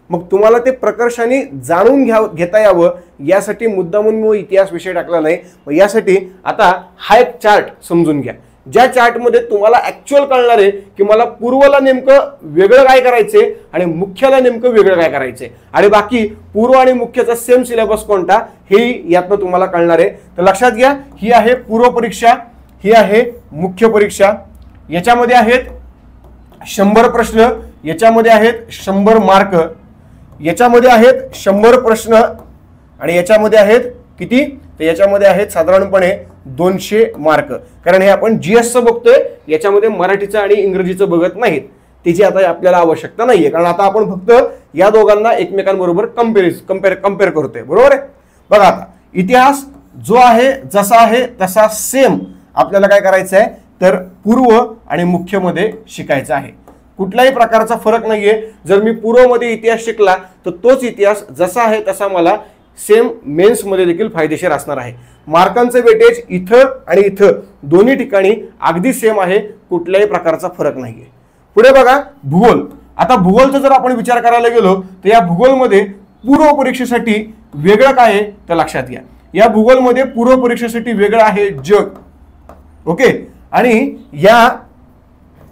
मग तुम्हाला ते प्रकर्षाने जाणून घेता यावं यासाठी मुद्दामून मी इतिहास विषय टाकला नाही. मग यासाठी आता हा एक चार्ट समजून घ्या, ज्या चार्टमध्ये तुम्हाला ऍक्च्युअल कळणार आहे की मला पूर्वला नेमकं वेगळं काय करायचंय आणि मुख्याला नेमकं वेगळं काय करायचंय, आणि बाकी पूर्व आणि मुख्याचा सेम सिलेबस कोणता हे यातनं तुम्हाला कळणार आहे. तर लक्षात घ्या, ही आहे पूर्व परीक्षा, ही आहे मुख्य परीक्षा. याच्यामध्ये आहेत 100 प्रश्न, याच्यामध्ये आहेत 100 मार्क, याच्यामध्ये आहेत 100 प्रश्न आणि याच्यामध्ये आहेत किती, तर याच्यामध्ये आहेत साधारणपणे 200 मार्क. कारण हे आपण जीएसचं बघतोय, याच्यामध्ये मराठीचं आणि इंग्रजीचं बघत नाहीत. त्याची आता आपल्याला आवश्यकता नाहीये, कारण आता आपण फक्त या दोघांना एकमेकांबरोबर कंपेअर करतोय, बरोबर आहे. बघा, आता इतिहास जो आहे जसा आहे तसा सेम आपल्याला काय करायचं आहे, तर पूर्व आणि मुख्यमध्ये शिकायचं आहे. कुठल्याही प्रकारचा फरक नाहीये. जर मी पूर्वमध्ये इतिहास शिकला तर तोच इतिहास जसा आहे तसा मला सेम मेन्स मध्ये देखील फायदेशीर असणार आहे. मार्कांचे वेटेज इथं आणि इथं दोन्ही ठिकाणी अगदी सेम आहे, कुठल्याही प्रकारचा फरक नाहीये. पुढे बघा, भूगोल. आता भूगोलचा जर आपण विचार करायला गेलो तर या भूगोलमध्ये पूर्व परीक्षेसाठी वेगळं काय आहे, तर लक्षात घ्या, या भूगोलमध्ये पूर्व परीक्षेसाठी वेगळं आहे जग. ओके, आणि या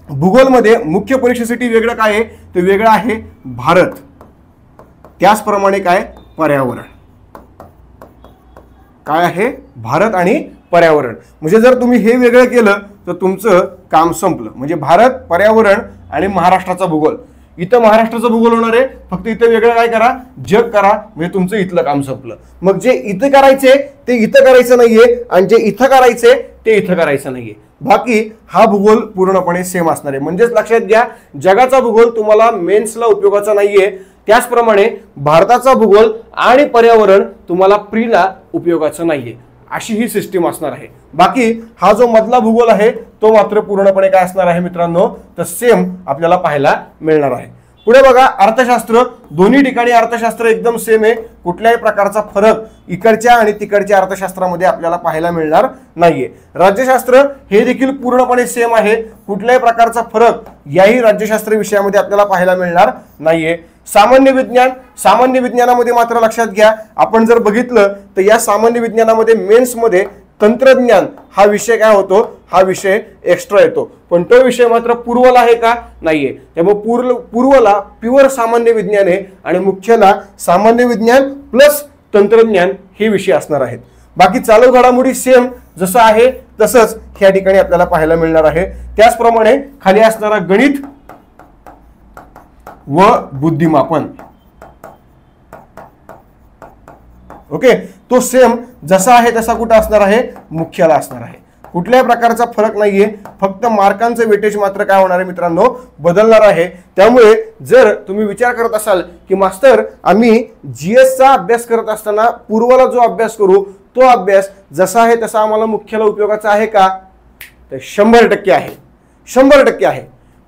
भूगोलमध्ये मुख्य परीक्षेसाठी वेगळं काय आहे, ते वेगळं आहे भारत. त्याचप्रमाणे काय, पर्यावरण. काय आहे, भारत आणि पर्यावरण. म्हणजे जर तुम्ही हे वेगळं केलं तर तुमचं काम संपलं. म्हणजे भारत, पर्यावरण आणि महाराष्ट्राचा भूगोल. इथं महाराष्ट्राचा भूगोल होणार आहे, फक्त इथं वेगळं काय करा, जग करा, म्हणजे तुमचं इथलं काम संपलं. मग जे इथं करायचे ते इथं करायचं नाहीये आणि जे इथं करायचे ते इथं करायचं नाहीये. बाकी हा भूगोल पूर्णपणे सेम असणार आहे. म्हणजेच लक्षात घ्या, जगाचा भूगोल तुम्हाला मेन्सला उपयोगाचा नाहीये, त्याचप्रमाणे भारताचा भूगोल आणि पर्यावरण तुम्हाला प्रीला उपयोगाचं नाहीये. अशी ही सिस्टीम असणार आहे. बाकी हा जो मधला भूगोल आहे तो मात्र पूर्णपणे काय असणार आहे मित्रांनो, तर सेम आपल्याला पाहायला मिळणार आहे. पुढे बघा, अर्थशास्त्र. दोन्ही ठिकाणी अर्थशास्त्र एकदम सेम आहे, कुठल्याही प्रकारचा फरक इकडच्या आणि तिकडच्या अर्थशास्त्रामध्ये आपल्याला पाहायला मिळणार नाहीये. राज्यशास्त्र हे देखील पूर्णपणे सेम आहे, कुठल्याही प्रकारचा फरक याही राज्यशास्त्र विषयामध्ये आपल्याला पाहायला मिळणार नाहीये. सामान्य विज्ञान. सामान्य विज्ञानामध्ये मात्र लक्षात घ्या, आपण जर बघितलं तर या सामान्य विज्ञानामध्ये मेन्समध्ये तंत्रज्ञान हा विषय काय होतो, हा विषय एक्स्ट्रा येतो, पण तो विषय मात्र पूर्वला आहे का, नाहीये. त्यामुळे पूर्वला प्युअर सामान्य विज्ञान आहे आणि मुख्यला सामान्य विज्ञान प्लस तंत्रज्ञान हे विषय असणार आहेत. बाकी चालू घडामोडी सेम जसं आहे तसंच या ठिकाणी आपल्याला पाहायला मिळणार आहे. त्याचप्रमाणे खाली असणारा गणित व बुद्धिमापन ओके, तो सेम जसा आहे तसा कुठं असणार आहे, मुख्याला असणार आहे. कुठल्याही प्रकारचा फरक नाहीये, फक्त मार्कांचं वेटेज मात्र काय होणार आहे मित्रांनो, बदलणार आहे. त्यामुळे जर तुम्ही विचार करत असाल की मास्तर आम्ही जीएसचा अभ्यास करत असताना पूर्वला जो अभ्यास करू तो अभ्यास जसा आहे तसा आम्हाला मुख्याला उपयोगाचा आहे का, तर 100% आहे, 100% आहे.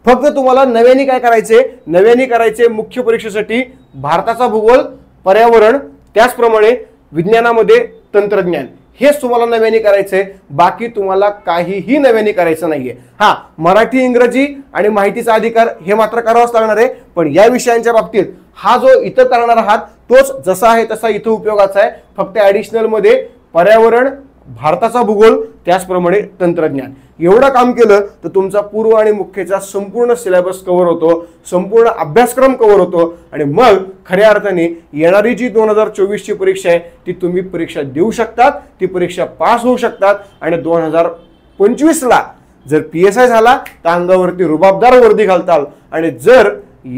फक्त तुम्हाला नव्याने काय करायचे, नव्याने करायचे मुख्य परीक्षेसाठी भारताचा भूगोल, पर्यावरण, त्याचप्रमाणे विज्ञानामध्ये तंत्रज्ञान, हेच तुम्हाला नव्याने करायचंय. बाकी तुम्हाला काहीही नव्याने करायचं नाहीये. हा, मराठी, इंग्रजी आणि माहितीचा अधिकार हे मात्र करावंच लागणार आहे. पण या विषयांच्या बाबतीत हा जो इथं करणार आहात तोच जसा आहे तसा इथं उपयोगाचा आहे. फक्त ऍडिशनल मध्ये पर्यावरण, भारताचा भूगोल, त्याचप्रमाणे तंत्रज्ञान एवढं काम केलं तर तुमचा पूर्व आणि मुख्यचा संपूर्ण सिलेबस कव्हर होतो, संपूर्ण अभ्यासक्रम कव्हर होतो. आणि मग खऱ्या अर्थाने येणारी जी 2024 ची परीक्षा आहे ती तुम्ही परीक्षा देऊ शकतात, ती परीक्षा पास होऊ शकतात. आणि 2025 ला जर PSI झाला तर अंगावरती रुबाबदार वर्दी घालताल, आणि जर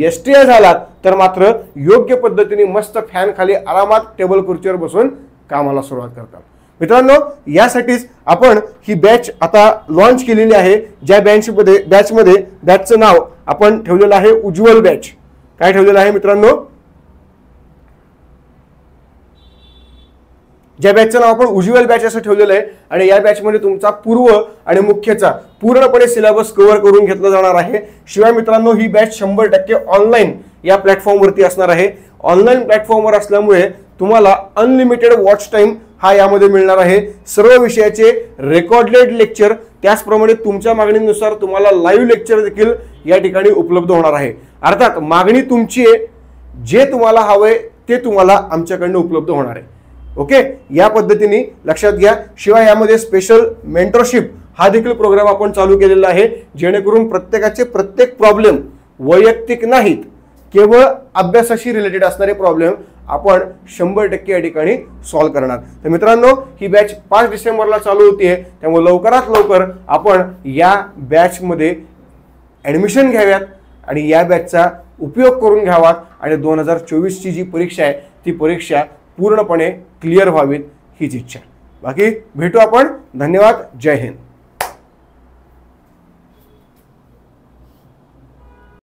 STI झाला तर मात्र योग्य पद्धतीने मस्त फॅन खाली आरामात टेबल खुर्चीवर बसून कामाला सुरुवात करतात. मित्रांनो, यासाठीच आपण ही बॅच आता लॉन्च केलेली आहे. ज्या बॅचचं नाव आपण ठेवलेलं आहे उज्ज्वल बॅच. काय ठेवलेलं आहे मित्रांनो, ज्या बॅचचं नाव आपण उज्ज्वल बॅच असं ठेवलेलं आहे. आणि या बॅचमध्ये तुमचा पूर्व आणि मुख्यचा पूर्णपणे सिलेबस कव्हर करून घेतला जाणार आहे. शिवाय मित्रांनो, ही बॅच 100% ऑनलाईन या प्लॅटफॉर्मवरती असणार आहे. ऑनलाईन प्लॅटफॉर्मवर असल्यामुळे तुम्हाला अनलिमिटेड वॉच टाइम हा यामध्ये मिळणार आहे. सर्व विषयाचे रेकॉर्डेड लेक्चर, त्याचप्रमाणे तुमच्या मागणीनुसार तुम्हाला लाईव्ह लेक्चर देखील या ठिकाणी उपलब्ध होणार आहे. अर्थात मागणी तुमची आहे, जे तुम्हाला हवंय ते तुम्हाला आमच्याकडनं उपलब्ध होणार आहे. ओके, या पद्धतीने लक्षात घ्या. शिवाय यामध्ये स्पेशल मेंटरशिप हा देखील प्रोग्राम आपण चालू केलेला आहे, जेणेकरून प्रत्येकाचे प्रत्येक प्रॉब्लेम वैयक्तिक नाहीत, केवळ अभ्यासाशी रिलेटेड असणारे प्रॉब्लेम आपण 100% या ठिकाणी सॉल्व्ह करणार. तर मित्रांनो, ही बॅच 5 डिसेंबरला चालू होतीये, त्यामुळे लवकरात लवकर आपण या बॅचमध्ये ॲडमिशन घ्याव्यात आणि या बॅचचा उपयोग करून घ्यावा आणि 2024 ची जी परीक्षा आहे ती परीक्षा पूर्णपणे क्लिअर व्हावीत हीच इच्छा. बाकी भेटू आपण. धन्यवाद. जय हिंद.